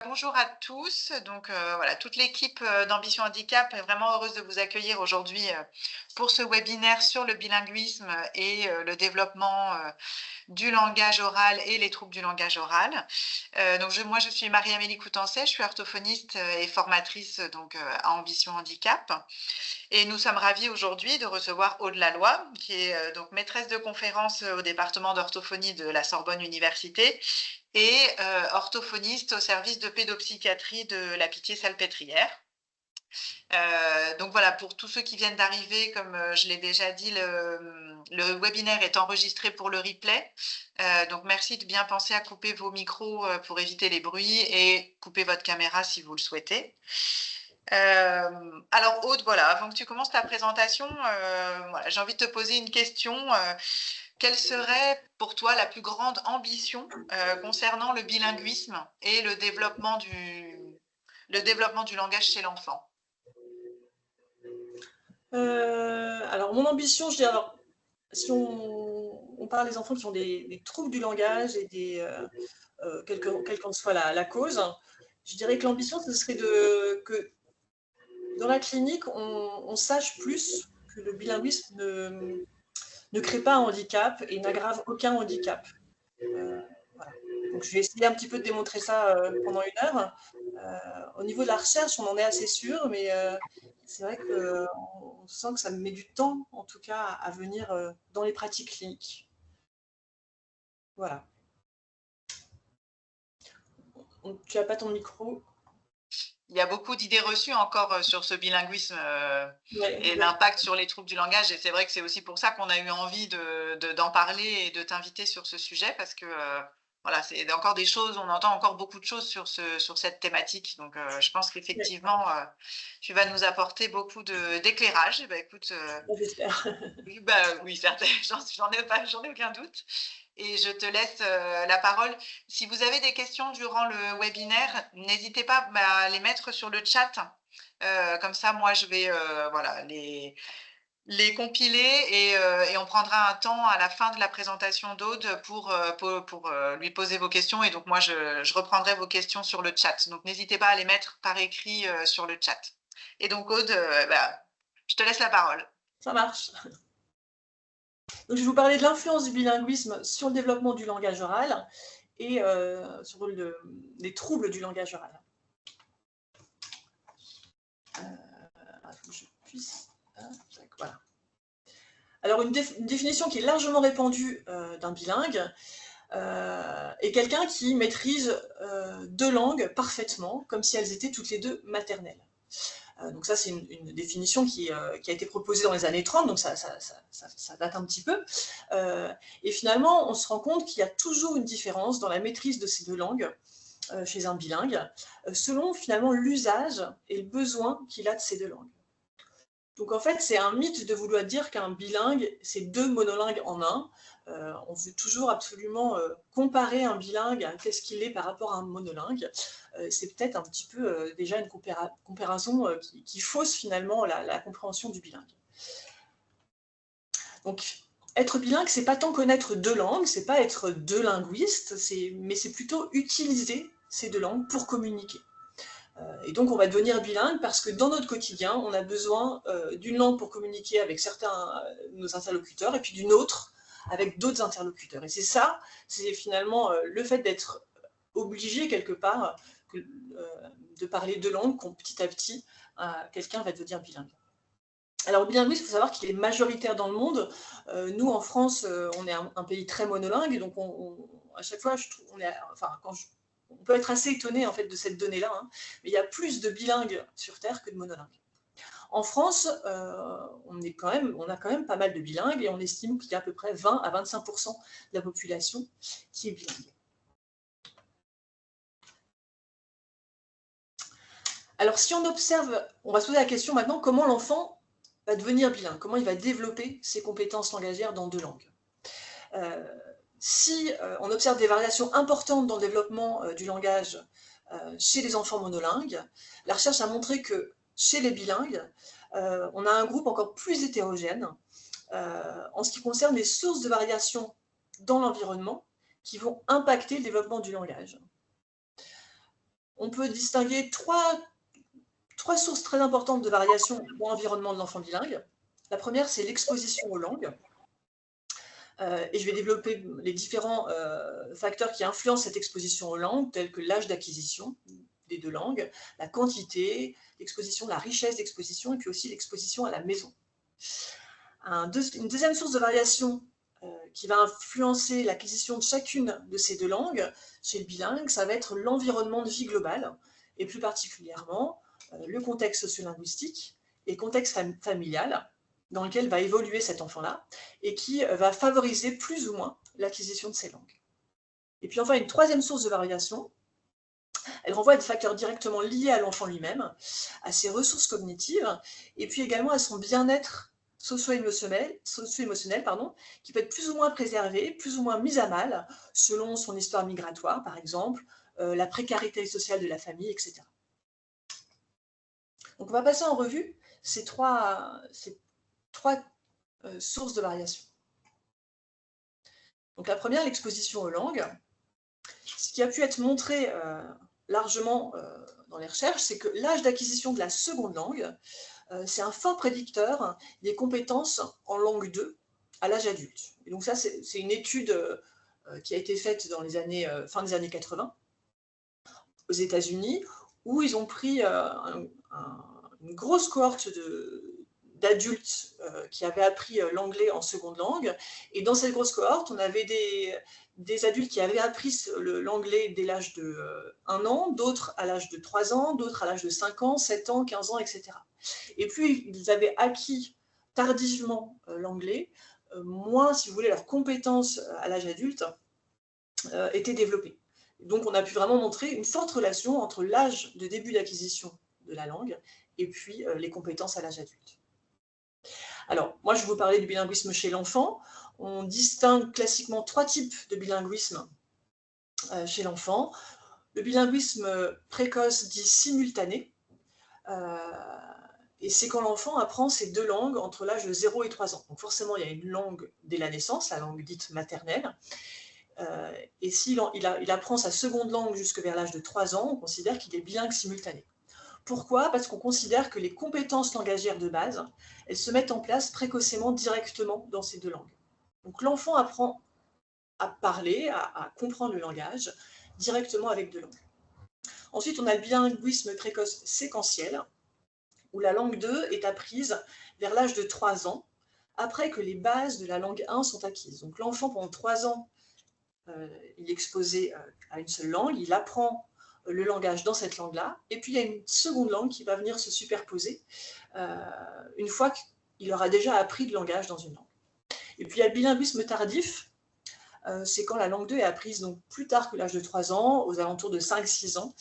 Bonjour à tous. Donc voilà, toute l'équipe d'Ambition Handicap est vraiment heureuse de vous accueillir aujourd'hui pour ce webinaire sur le bilinguisme et le développement du langage oral et les troubles du langage oral. Moi, je suis Marie-Amélie Coutancet, je suis orthophoniste et formatrice à Ambition Handicap. Et nous sommes ravis aujourd'hui de recevoir Aude Laloy, qui est donc maîtresse de conférence au département d'orthophonie de la Sorbonne Université et orthophoniste au service de pédopsychiatrie de la Pitié-Salpêtrière. Donc voilà, pour tous ceux qui viennent d'arriver, comme je l'ai déjà dit, le webinaire est enregistré pour le replay. Donc merci de bien penser à couper vos micros pour éviter les bruits et couper votre caméra si vous le souhaitez. Alors Aude, voilà, avant que tu commences ta présentation, voilà, j'ai envie de te poser une question. Quelle serait pour toi la plus grande ambition concernant le bilinguisme et le développement du langage chez l'enfant? Alors, mon ambition, je dirais, alors, si on parle des enfants qui ont des troubles du langage et quelle qu'en soit la cause, je dirais que l'ambition, ce serait que dans la clinique, on sache plus que le bilinguisme ne crée pas un handicap et n'aggrave aucun handicap. Voilà. Donc, je vais essayer un petit peu de démontrer ça pendant une heure. Au niveau de la recherche, on en est assez sûr, mais c'est vrai qu'on sent que ça met du temps, en tout cas, à venir dans les pratiques cliniques. Voilà. Donc, tu n'as pas ton micro. Il y a beaucoup d'idées reçues encore sur ce bilinguisme Ouais, et l'impact sur les troubles du langage. Et c'est vrai que c'est aussi pour ça qu'on a eu envie d'en parler et de t'inviter sur ce sujet parce que voilà, c'est encore des choses, on entend encore beaucoup de choses sur cette thématique. Donc, je pense qu'effectivement, tu vas nous apporter beaucoup d'éclairage. Bah, écoute, j'espère. oui, certainement, j'en ai aucun doute. Et je te laisse la parole. Si vous avez des questions durant le webinaire, n'hésitez pas à les mettre sur le chat. Comme ça, moi, je vais voilà, les compiler et on prendra un temps à la fin de la présentation d'Aude pour lui poser vos questions. Et donc, moi, je reprendrai vos questions sur le chat. Donc, n'hésitez pas à les mettre par écrit sur le chat. Et donc, Aude, je te laisse la parole. Ça marche. Donc, je vais vous parler de l'influence du bilinguisme sur le développement du langage oral et sur les troubles du langage oral. Il faut que je puisse... Voilà. Alors, une définition qui est largement répandue d'un bilingue est quelqu'un qui maîtrise deux langues parfaitement, comme si elles étaient toutes les deux maternelles. Donc ça, c'est une définition qui a été proposée dans les années 30, donc ça date un petit peu. Et finalement, on se rend compte qu'il y a toujours une différence dans la maîtrise de ces deux langues chez un bilingue, selon finalement l'usage et le besoin qu'il a de ces deux langues. Donc en fait, c'est un mythe de vouloir dire qu'un bilingue, c'est deux monolingues en un. On veut toujours absolument comparer un bilingue à qu'est-ce qu'il est par rapport à un monolingue. C'est peut-être un petit peu déjà une comparaison qui fausse finalement la compréhension du bilingue. Donc, être bilingue, c'est pas tant connaître deux langues, c'est pas être deux linguistes, mais c'est plutôt utiliser ces deux langues pour communiquer. Et donc, on va devenir bilingue parce que dans notre quotidien, on a besoin d'une langue pour communiquer avec certains nos interlocuteurs et puis d'une autre avec d'autres interlocuteurs. Et c'est ça, c'est finalement le fait d'être obligé quelque part de parler deux langues quand petit à petit, quelqu'un va devenir bilingue. Alors, le bilinguisme, il faut savoir qu'il est majoritaire dans le monde. Nous, en France, on est un pays très monolingue, donc à chaque fois, je trouve, on peut être assez étonné en fait, de cette donnée-là, hein, mais il y a plus de bilingues sur Terre que de monolingues. En France, on a quand même pas mal de bilingues et on estime qu'il y a à peu près 20 à 25% de la population qui est bilingue. Alors, si on observe, on va se poser la question maintenant, comment l'enfant va devenir bilingue, comment il va développer ses compétences langagières dans deux langues. Si on observe des variations importantes dans le développement du langage chez les enfants monolingues, la recherche a montré que chez les bilingues, on a un groupe encore plus hétérogène en ce qui concerne les sources de variation dans l'environnement qui vont impacter le développement du langage. on peut distinguer trois sources très importantes de variation dans l'environnement de l'enfant bilingue. La première, c'est l'exposition aux langues. Et je vais développer les différents facteurs qui influencent cette exposition aux langues, tels que l'âge d'acquisition des deux langues, la quantité, l'exposition, la richesse d'exposition, et puis aussi l'exposition à la maison. Une deuxième source de variation qui va influencer l'acquisition de chacune de ces deux langues chez le bilingue, ça va être l'environnement de vie global, et plus particulièrement le contexte sociolinguistique et le contexte familial, dans lequel va évoluer cet enfant-là, et qui va favoriser plus ou moins l'acquisition de ces langues. Et puis enfin, une troisième source de variation, elle renvoie à des facteurs directement liés à l'enfant lui-même, à ses ressources cognitives, et puis également à son bien-être socio-émotionnel, qui peut être plus ou moins préservé, plus ou moins mis à mal, selon son histoire migratoire, par exemple, la précarité sociale de la famille, etc. Donc on va passer en revue ces trois sources de variation. Donc la première, l'exposition aux langues. Ce qui a pu être montré largement dans les recherches, c'est que l'âge d'acquisition de la seconde langue, c'est un fort prédicteur des compétences en langue 2 à l'âge adulte. Et donc ça, c'est une étude qui a été faite dans les années, fin des années 80 aux États-Unis, où ils ont pris une grosse cohorte d'adultes qui avaient appris l'anglais en seconde langue. Et dans cette grosse cohorte, on avait des adultes qui avaient appris l'anglais dès l'âge de 1 an, d'autres à l'âge de 3 ans, d'autres à l'âge de 5 ans, 7 ans, 15 ans, etc. Et plus ils avaient acquis tardivement l'anglais, moins, si vous voulez, leurs compétences à l'âge adulte étaient développées. Donc on a pu vraiment montrer une forte relation entre l'âge de début d'acquisition de la langue et puis les compétences à l'âge adulte. Alors, moi, je vais vous parler du bilinguisme chez l'enfant. On distingue classiquement 3 types de bilinguisme chez l'enfant. Le bilinguisme précoce dit simultané, et c'est quand l'enfant apprend ces deux langues entre l'âge de 0 et 3 ans. Donc forcément, il y a une langue dès la naissance, la langue dite maternelle, et s'il apprend sa seconde langue jusque vers l'âge de 3 ans, on considère qu'il est bilingue simultané. Pourquoi? Parce qu'on considère que les compétences langagières de base, elles se mettent en place précocement, directement dans ces deux langues. Donc l'enfant apprend à parler, à comprendre le langage, directement avec deux langues. Ensuite, on a le bilinguisme précoce séquentiel, où la langue 2 est apprise vers l'âge de 3 ans, après que les bases de la langue 1 sont acquises. Donc l'enfant, pendant 3 ans, il est exposé à une seule langue, il apprend le langage dans cette langue-là, et puis il y a une seconde langue qui va venir se superposer une fois qu'il aura déjà appris le langage dans une langue. Et puis il y a le bilinguisme tardif, c'est quand la langue 2 est apprise donc, plus tard que l'âge de 3 ans, aux alentours de 5-6 ans,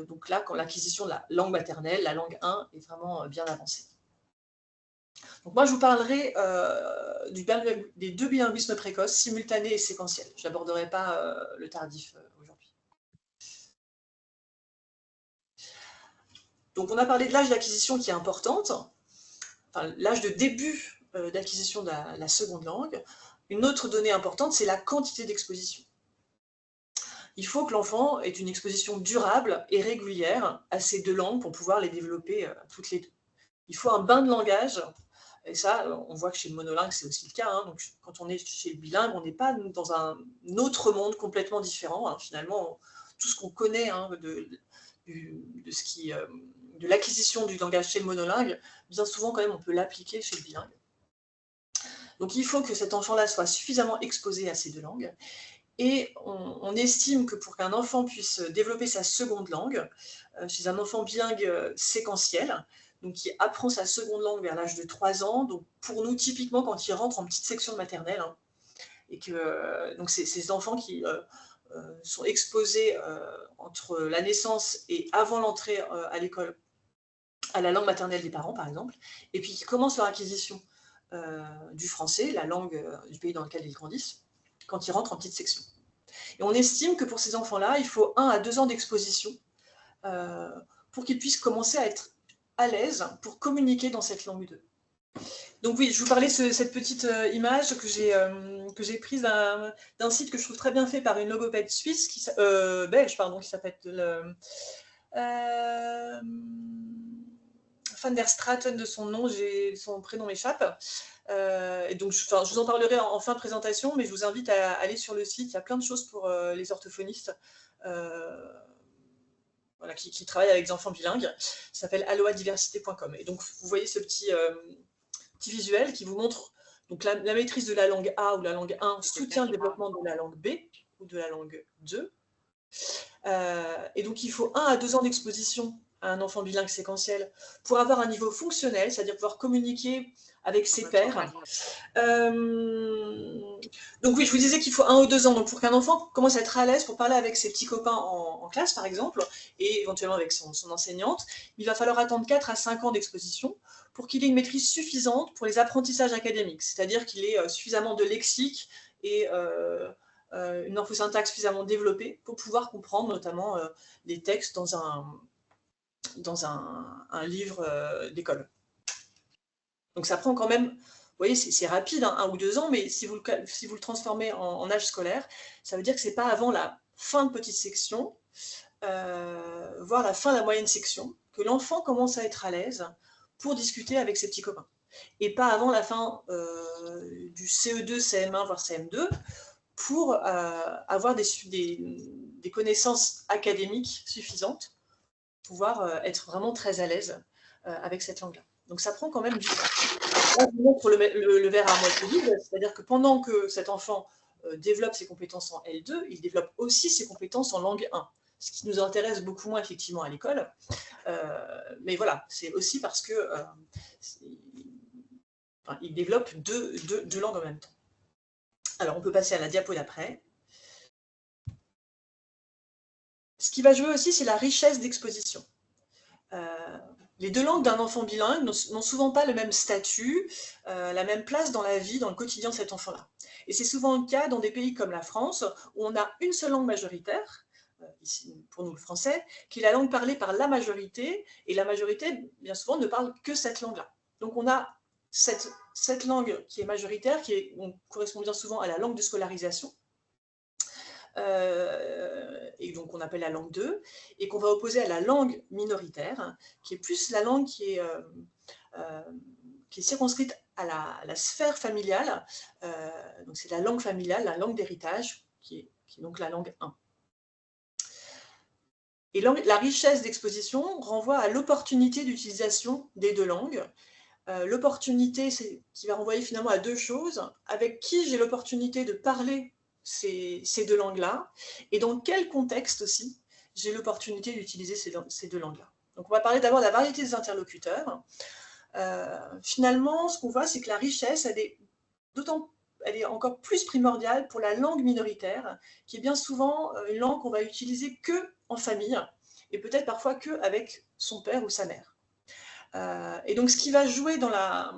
donc là, quand l'acquisition de la langue maternelle, la langue 1, est vraiment bien avancée. Donc moi, je vous parlerai des deux bilinguismes précoces, simultanés et séquentiels. Je n'aborderai pas le tardif aujourd'hui. Donc on a parlé de l'âge d'acquisition qui est importante, enfin, l'âge de début d'acquisition de la seconde langue. Une autre donnée importante, c'est la quantité d'exposition. Il faut que l'enfant ait une exposition durable et régulière à ces deux langues pour pouvoir les développer toutes les deux. Il faut un bain de langage, et ça, on voit que chez le monolingue, c'est aussi le cas. Hein. Donc, quand on est chez le bilingue, on n'est pas dans un autre monde complètement différent. Hein. Finalement, tout ce qu'on connaît hein, de l'acquisition du langage chez le monolingue, bien souvent, quand même, on peut l'appliquer chez le bilingue. Donc, il faut que cet enfant-là soit suffisamment exposé à ces deux langues. Et on estime que pour qu'un enfant puisse développer sa seconde langue, chez un enfant bilingue séquentiel, donc qui apprend sa seconde langue vers l'âge de 3 ans, donc pour nous, typiquement, quand il rentre en petite section de maternelle, hein, et que donc ces enfants qui sont exposés entre la naissance et avant l'entrée à l'école, à la langue maternelle des parents, par exemple, et puis qui commencent leur acquisition du français, la langue du pays dans lequel ils grandissent, quand ils rentrent en petite section. Et on estime que pour ces enfants-là, il faut 1 à 2 ans d'exposition pour qu'ils puissent commencer à être à l'aise pour communiquer dans cette langue 2. Donc oui, je vous parlais de cette petite image que j'ai prise d'un site que je trouve très bien fait par une logopède suisse, belge, pardon, qui s'appelle Van der Straten de son nom, son prénom m'échappe. Et donc, je vous en parlerai en fin de présentation, mais je vous invite à aller sur le site. Il y a plein de choses pour les orthophonistes voilà, qui travaillent avec des enfants bilingues. Ça s'appelle aloadiversité.com. Et donc, vous voyez ce petit visuel qui vous montre donc la maîtrise de la langue A ou la langue 1 soutient le développement de la langue B ou de la langue 2. Et donc, il faut 1 à 2 ans d'exposition à un enfant bilingue séquentiel pour avoir un niveau fonctionnel, c'est-à-dire pouvoir communiquer avec ses pairs. Donc oui, je vous disais qu'il faut 1 ou 2 ans. Donc pour qu'un enfant commence à être à l'aise pour parler avec ses petits copains en classe, par exemple, et éventuellement avec son enseignante, il va falloir attendre 4 à 5 ans d'exposition pour qu'il ait une maîtrise suffisante pour les apprentissages académiques, c'est-à-dire qu'il ait suffisamment de lexique et une orthosyntaxe suffisamment développée pour pouvoir comprendre notamment les textes dans un livre d'école. Donc ça prend quand même, vous voyez, c'est rapide, hein, 1 ou 2 ans, mais si vous le transformez en âge scolaire, ça veut dire que ce n'est pas avant la fin de petite section, voire la fin de la moyenne section, que l'enfant commence à être à l'aise pour discuter avec ses petits copains. Et pas avant la fin du CE2, CM1, voire CM2, pour avoir des connaissances académiques suffisantes pour pouvoir être vraiment très à l'aise avec cette langue-là. Donc ça prend quand même du temps. Là, je vous montre le verre à moitié vide, c'est-à-dire que pendant que cet enfant développe ses compétences en L2, il développe aussi ses compétences en langue 1, ce qui nous intéresse beaucoup moins effectivement à l'école. Mais voilà, c'est aussi parce que il développe deux langues en même temps. Alors, on peut passer à la diapo d'après. Ce qui va jouer aussi, c'est la richesse d'exposition. Les 2 langues d'un enfant bilingue n'ont souvent pas le même statut, la même place dans la vie, dans le quotidien de cet enfant-là. Et c'est souvent le cas dans des pays comme la France, où on a une seule langue majoritaire, ici pour nous le français, qui est la langue parlée par la majorité, et la majorité, bien souvent, ne parle que cette langue-là. Donc on a cette langue qui est majoritaire, on correspond bien souvent à la langue de scolarisation, et donc on appelle la langue 2, et qu'on va opposer à la langue minoritaire, qui est plus la langue qui est circonscrite à la sphère familiale, donc c'est la langue familiale, la langue d'héritage, qui est donc la langue 1. Et la richesse d'exposition renvoie à l'opportunité d'utilisation des 2 langues. L'opportunité, qui va renvoyer finalement à 2 choses. Avec qui j'ai l'opportunité de parler ces 2 langues-là, et dans quel contexte aussi j'ai l'opportunité d'utiliser ces 2 langues-là. Donc on va parler d'abord de la variété des interlocuteurs. Finalement, ce qu'on voit, c'est que la richesse, elle est encore plus primordiale pour la langue minoritaire, qui est bien souvent une langue qu'on va utiliser que en famille, et peut-être parfois que avec son père ou sa mère. Et donc ce qui va jouer dans la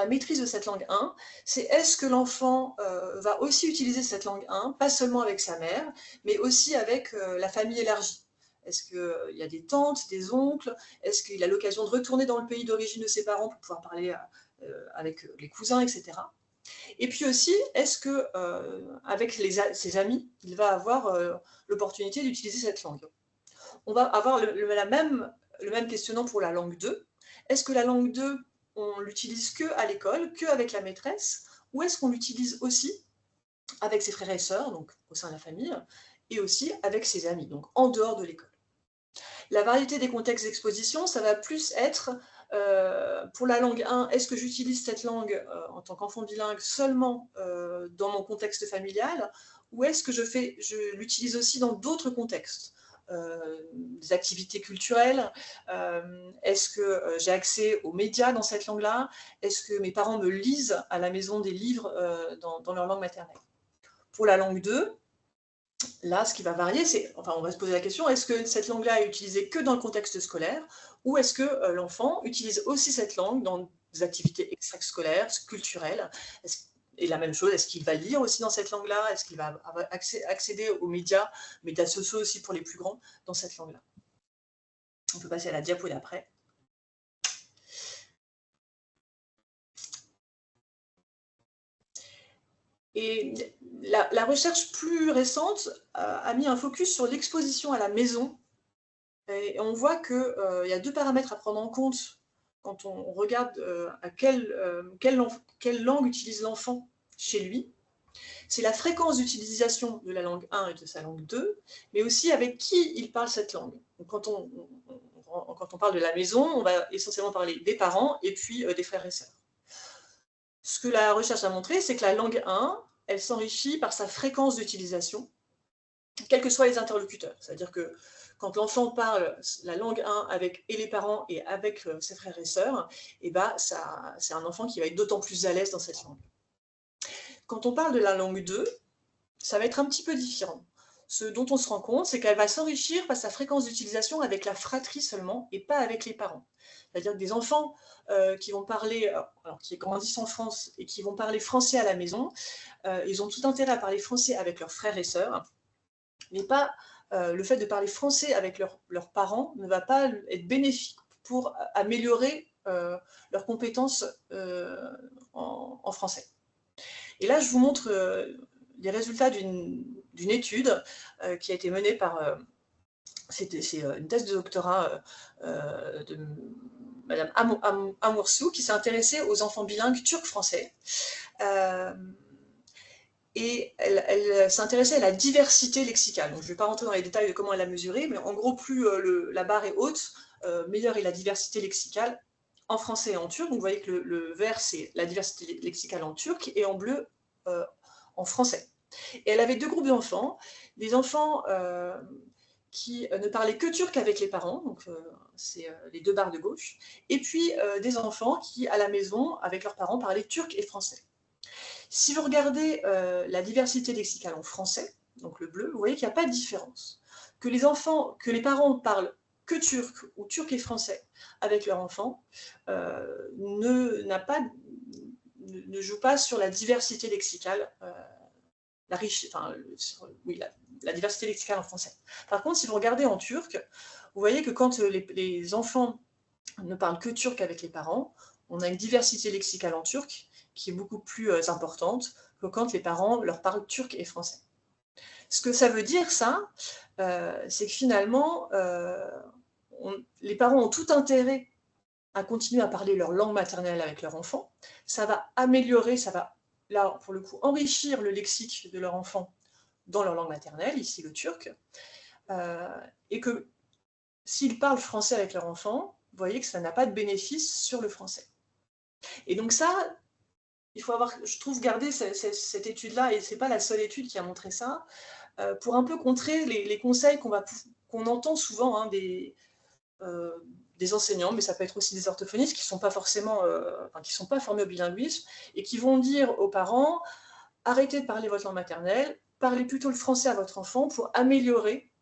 maîtrise de cette langue 1, c'est est-ce que l'enfant va aussi utiliser cette langue 1, pas seulement avec sa mère, mais aussi avec la famille élargie. Est-ce qu'il y a des tantes, des oncles? Est-ce qu'il a l'occasion de retourner dans le pays d'origine de ses parents pour pouvoir parler avec les cousins, etc. Et puis aussi, est-ce qu'avec ses amis, il va avoir l'opportunité d'utiliser cette langue? On va avoir le même questionnement pour la langue 2. Est-ce que la langue 2, on l'utilise qu'à l'école, qu'avec la maîtresse, ou est-ce qu'on l'utilise aussi avec ses frères et sœurs, donc au sein de la famille, et aussi avec ses amis, donc en dehors de l'école? La variété des contextes d'exposition, ça va plus être, pour la langue 1, est-ce que j'utilise cette langue en tant qu'enfant bilingue seulement dans mon contexte familial, ou est-ce que je l'utilise aussi dans d'autres contextes? Des activités culturelles, est-ce que j'ai accès aux médias dans cette langue-là? Est-ce que mes parents me lisent à la maison des livres dans leur langue maternelle? Pour la langue 2, là, ce qui va varier, on va se poser la question, est-ce que cette langue-là est utilisée que dans le contexte scolaire, ou est-ce que l'enfant utilise aussi cette langue dans des activités extrascolaires, culturelles? Et la même chose, est-ce qu'il va lire aussi dans cette langue-là? Est-ce qu'il va accéder aux médias sociaux aussi pour les plus grands, dans cette langue-là? On peut passer à la diapo d'après. Et la recherche plus récente a mis un focus sur l'exposition à la maison. Et on voit qu'il y a 2 paramètres à prendre en compte quand on regarde à quelle langue utilise l'enfant chez lui. C'est la fréquence d'utilisation de la langue 1 et de sa langue 2, mais aussi avec qui il parle cette langue. Donc quand on parle de la maison, on va essentiellement parler des parents et puis des frères et sœurs. Ce que la recherche a montré, c'est que la langue 1, elle s'enrichit par sa fréquence d'utilisation, quels que soient les interlocuteurs. C'est-à-dire que quand l'enfant parle la langue 1 avec et les parents et avec ses frères et sœurs, et ben, c'est un enfant qui va être d'autant plus à l'aise dans cette langue. Quand on parle de la langue 2, ça va être un petit peu différent. Ce dont on se rend compte, c'est qu'elle va s'enrichir par sa fréquence d'utilisation avec la fratrie seulement et pas avec les parents. C'est-à-dire que des enfants qui vont parler, alors qui grandissent en France et qui vont parler français à la maison, ils ont tout intérêt à parler français avec leurs frères et sœurs, mais pas le fait de parler français avec leurs parents ne va pas être bénéfique pour améliorer leurs compétences en français. Et là, je vous montre les résultats d'une étude qui a été menée par, c'est une thèse de doctorat de Madame Amoursou, qui s'est intéressée aux enfants bilingues turcs-français. Et elle s'intéressait à la diversité lexicale. Donc, je ne vais pas rentrer dans les détails de comment elle a mesuré, mais en gros, plus la barre est haute, meilleure est la diversité lexicale en français et en turc. Donc, vous voyez que le vert, c'est la diversité lexicale en turc, et en bleu, en français. Et elle avait 2 groupes d'enfants, des enfants qui ne parlaient que turc avec les parents, donc c'est les 2 barres de gauche, et puis des enfants qui, à la maison, avec leurs parents, parlaient turc et français. Si vous regardez la diversité lexicale en français, donc le bleu, vous voyez qu'il n'y a pas de différence. Que les parents parlent que turc ou turc et français avec leur enfant ne joue pas sur la diversité lexicale, la diversité lexicale en français. Par contre, si vous regardez en turc, vous voyez que quand les enfants ne parlent que turc avec les parents, on a une diversité lexicale en turc qui est beaucoup plus importante que quand les parents leur parlent turc et français. Ce que ça veut dire, ça, c'est que finalement, les parents ont tout intérêt à continuer à parler leur langue maternelle avec leur enfant. Ça va améliorer, ça va, là, pour le coup, enrichir le lexique de leur enfant dans leur langue maternelle, ici le turc, et que s'ils parlent français avec leur enfant, vous voyez que ça n'a pas de bénéfice sur le français. Et donc ça, il faut avoir, je trouve, garder cette étude-là, et ce n'est pas la seule étude qui a montré ça, pour un peu contrer les conseils qu'on entend souvent hein, des enseignants, mais ça peut être aussi des orthophonistes qui ne sont pas forcément, qui sont pas formés au bilinguisme, et qui vont dire aux parents, arrêtez de parler votre langue maternelle, parlez plutôt le français à votre enfant pour améliorer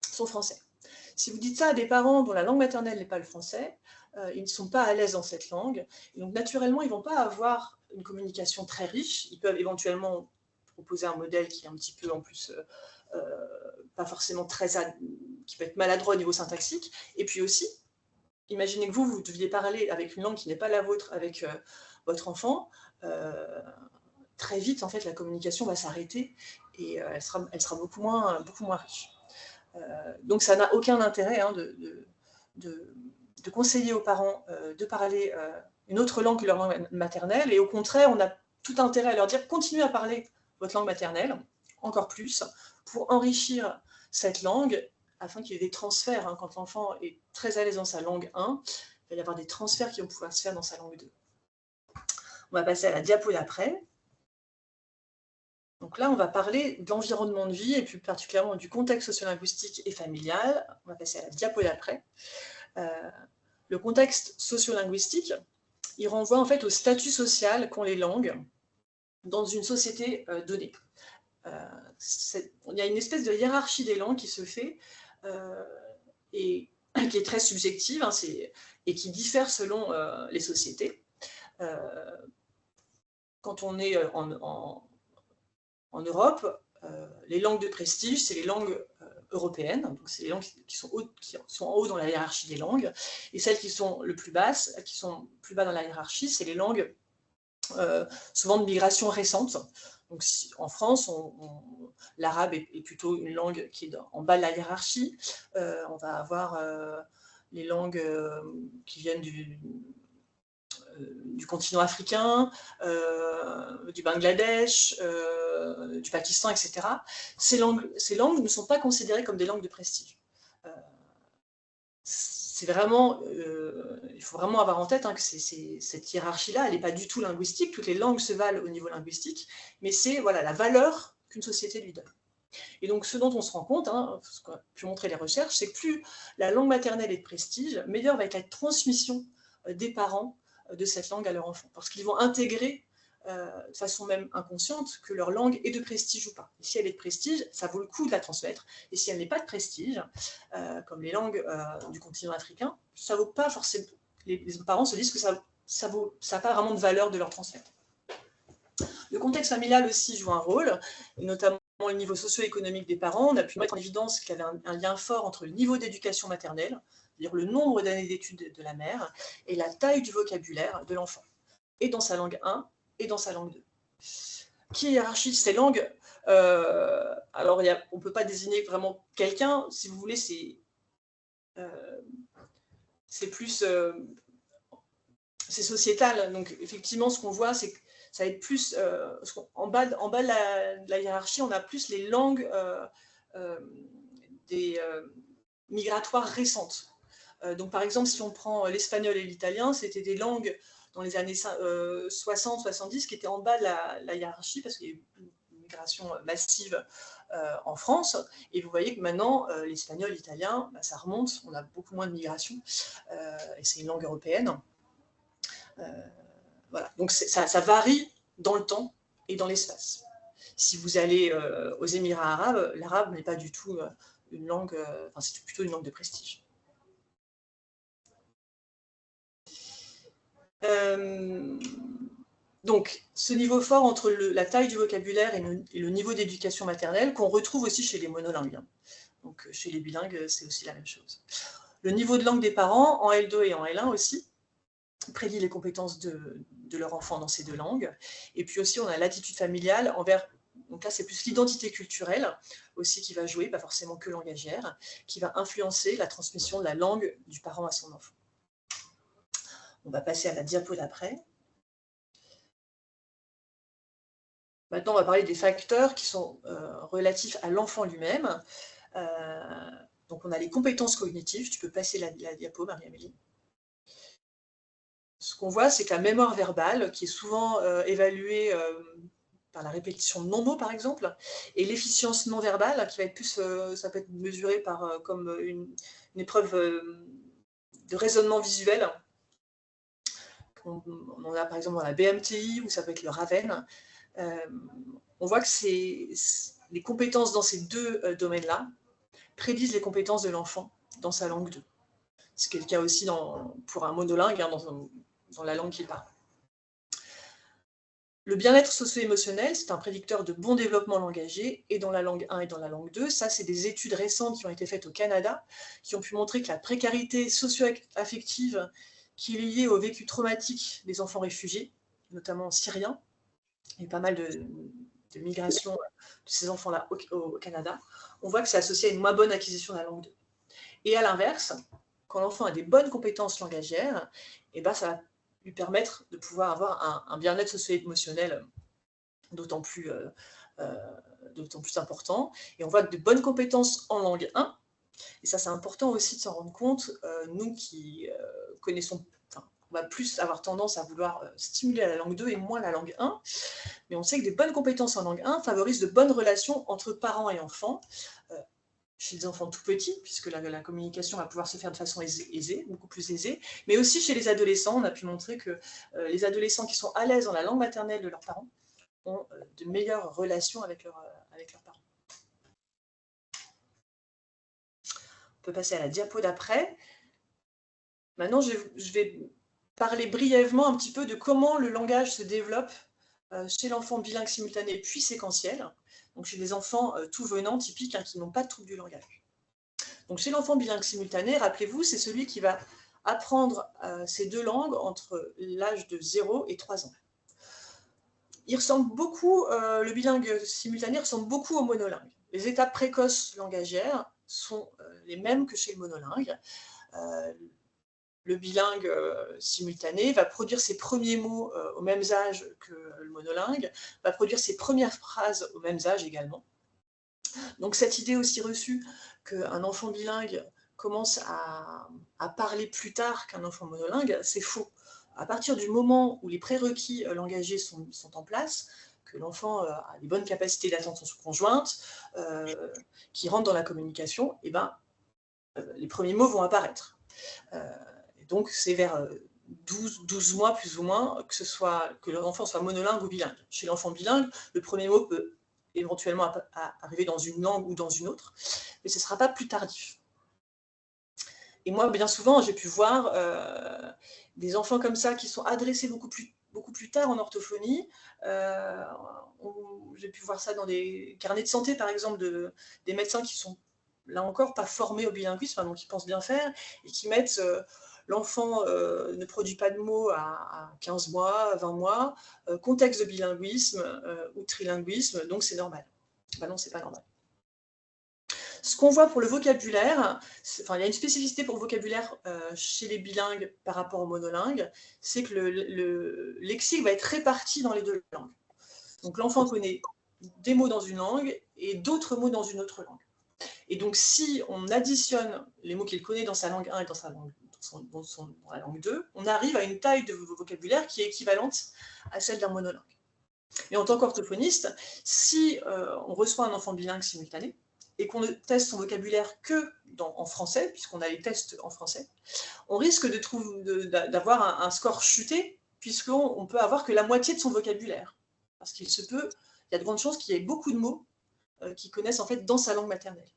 son français. Si vous dites ça à des parents dont la langue maternelle n'est pas le français, ils ne sont pas à l'aise dans cette langue, et donc naturellement, ils ne vont pas avoir une communication très riche. Ils peuvent éventuellement proposer un modèle qui est un petit peu en plus pas forcément qui peut être maladroit au niveau syntaxique. Et puis aussi, imaginez que vous deviez parler avec une langue qui n'est pas la vôtre avec votre enfant, très vite, en fait, la communication va s'arrêter et elle sera beaucoup moins riche. Donc ça n'a aucun intérêt hein, de conseiller aux parents de parler une autre langue que leur langue maternelle, et au contraire, on a tout intérêt à leur dire continuez à parler votre langue maternelle, encore plus, pour enrichir cette langue, afin qu'il y ait des transferts. Hein. Quand l'enfant est très à l'aise dans sa langue 1, il va y avoir des transferts qui vont pouvoir se faire dans sa langue 2. On va passer à la diapo d'après. Donc là, on va parler de l'environnement de vie, et plus particulièrement du contexte sociolinguistique et familial. On va passer à la diapo d'après. Le contexte sociolinguistique, il renvoie en fait au statut social qu'ont les langues dans une société donnée. Il y a une espèce de hiérarchie des langues qui se fait et qui est très subjective hein, et qui diffère selon les sociétés. Quand on est en Europe, les langues de prestige, c'est les langues européennes, donc c'est les langues qui sont en haut dans la hiérarchie des langues, et celles qui sont le plus basses, qui sont plus bas dans la hiérarchie, c'est les langues souvent de migration récente, Donc, en France, l'arabe est plutôt une langue qui est en bas de la hiérarchie. On va avoir les langues qui viennent du continent africain, du Bangladesh, du Pakistan, etc. Ces langues ne sont pas considérées comme des langues de prestige. C'est vraiment, il faut vraiment avoir en tête que cette hiérarchie-là, elle n'est pas du tout linguistique. Toutes les langues se valent au niveau linguistique, mais c'est voilà, la valeur qu'une société lui donne. Et donc, ce dont on se rend compte, ce qu'ont pu montrer les recherches, c'est que plus la langue maternelle est de prestige, meilleure va être la transmission des parents de cette langue à leur enfant, parce qu'ils vont intégrer de façon même inconsciente que leur langue est de prestige ou pas. Et si elle est de prestige, ça vaut le coup de la transmettre, et si elle n'est pas de prestige, comme les langues du continent africain, ça vaut pas forcément. Les parents se disent que ça n'a pas vraiment de valeur de leur transmettre. Le contexte familial aussi joue un rôle, et notamment le niveau socio-économique des parents. On a pu mettre en évidence qu'il y avait un lien fort entre le niveau d'éducation maternelle, c'est-à-dire le nombre d'années d'études de la mère, et la taille du vocabulaire de l'enfant, et dans sa langue 1 et dans sa langue 2. Qui hiérarchise ces langues? Alors, on ne peut pas désigner vraiment quelqu'un, si vous voulez, c'est plus... c'est sociétal, donc effectivement, ce qu'on voit, c'est que ça va être plus, en bas de la hiérarchie, on a plus les langues migratoires récentes. Donc par exemple, si on prend l'espagnol et l'italien, c'était des langues dans les années 60-70 qui étaient en bas de la hiérarchie parce qu'il y a eu une migration massive en France. Et vous voyez que maintenant, l'espagnol, l'italien, ça remonte, on a beaucoup moins de migration, et c'est une langue européenne. Voilà. Donc ça varie dans le temps et dans l'espace. Si vous allez aux Émirats arabes, l'arabe n'est pas du tout une langue, c'est plutôt une langue de prestige. Donc, ce niveau fort entre la taille du vocabulaire et le niveau d'éducation maternelle, qu'on retrouve aussi chez les monolingues. Donc, chez les bilingues, c'est aussi la même chose. Le niveau de langue des parents, en L2 et en L1 aussi, prédit les compétences de leur enfant dans ces deux langues. Et puis aussi, on a l'attitude familiale envers... Donc là, c'est plus l'identité culturelle aussi qui va jouer, pas forcément que langagière, qui va influencer la transmission de la langue du parent à son enfant. On va passer à la diapo d'après. Maintenant, on va parler des facteurs qui sont relatifs à l'enfant lui-même. Donc, on a les compétences cognitives. Tu peux passer la diapo, Marie-Amélie. Ce qu'on voit, c'est que la mémoire verbale, qui est souvent évaluée par la répétition de non-mots, par exemple, et l'efficience non-verbale, qui va être plus, ça peut être mesuré comme une épreuve de raisonnement visuel. On en a par exemple dans la BMTI, ou ça peut être le Raven. On voit que les compétences dans ces deux domaines-là prédisent les compétences de l'enfant dans sa langue 2. Ce qui est le cas aussi pour un monolingue, dans la langue qu'il parle. Le bien-être socio-émotionnel, c'est un prédicteur de bon développement langagier, et dans la langue 1 et dans la langue 2. Ça, c'est des études récentes qui ont été faites au Canada, qui ont pu montrer que la précarité socio-affective qui est liée au vécu traumatique des enfants réfugiés, notamment syriens, il y a eu pas mal de migration de ces enfants-là au Canada, on voit que c'est associé à une moins bonne acquisition de la langue 2. Et à l'inverse, quand l'enfant a des bonnes compétences langagières, ça va lui permettre de pouvoir avoir un bien-être socio-émotionnel d'autant plus important. Et on voit que de bonnes compétences en langue 1, et ça c'est important aussi de s'en rendre compte, nous qui connaissons, on va plus avoir tendance à vouloir stimuler la langue 2 et moins la langue 1, mais on sait que des bonnes compétences en langue 1 favorisent de bonnes relations entre parents et enfants, chez les enfants tout petits, puisque la communication va pouvoir se faire de façon aisée, beaucoup plus aisée, mais aussi chez les adolescents. On a pu montrer que les adolescents qui sont à l'aise dans la langue maternelle de leurs parents ont de meilleures relations avec leurs parents. On peut passer à la diapo d'après. Maintenant, je vais parler brièvement un petit peu de comment le langage se développe chez l'enfant bilingue simultané puis séquentiel, donc chez des enfants tout venant typiques qui n'ont pas de trouble du langage. Donc chez l'enfant bilingue simultané, rappelez-vous, c'est celui qui va apprendre ces deux langues entre l'âge de 0 et 3 ans. il ressemble beaucoup, le bilingue simultané ressemble beaucoup au monolingue. Les étapes précoces langagières sont les mêmes que chez le monolingue. Le bilingue simultané va produire ses premiers mots aux mêmes âges que le monolingue, va produire ses premières phrases aux mêmes âges également. Donc cette idée aussi reçue qu'un enfant bilingue commence à parler plus tard qu'un enfant monolingue, c'est faux. À partir du moment où les prérequis langagiers sont en place, que l'enfant a des bonnes capacités d'attention conjointe, qui rentre dans la communication, et ben, les premiers mots vont apparaître. Donc c'est vers 12 mois plus ou moins que l'enfant soit monolingue ou bilingue. Chez l'enfant bilingue, le premier mot peut éventuellement arriver dans une langue ou dans une autre, mais ce ne sera pas plus tardif. Et moi, bien souvent, j'ai pu voir des enfants comme ça qui sont adressés beaucoup plus tard en orthophonie. J'ai pu voir ça dans des carnets de santé, par exemple, des médecins qui sont, là encore, pas formés au bilinguisme, donc qui pensent bien faire, et qui mettent l'enfant ne produit pas de mots à 15 mois, 20 mois, contexte de bilinguisme ou trilinguisme, donc c'est normal. Ben non, c'est pas normal. Ce qu'on voit pour le vocabulaire, il y a une spécificité pour le vocabulaire chez les bilingues par rapport aux monolingues, c'est que le lexique va être réparti dans les deux langues. Donc l'enfant connaît des mots dans une langue et d'autres mots dans une autre langue. Et donc si on additionne les mots qu'il connaît dans sa langue 1 et dans la langue 2, on arrive à une taille de vocabulaire qui est équivalente à celle d'un monolingue. Mais en tant qu'orthophoniste, si on reçoit un enfant bilingue simultané, et qu'on ne teste son vocabulaire que en français, puisqu'on a les tests en français, on risque d'avoir un score chuté, puisqu'on peut avoir que la moitié de son vocabulaire. Parce qu'il y a de grandes chances qu'il y ait beaucoup de mots qu'il connaisse en fait dans sa langue maternelle.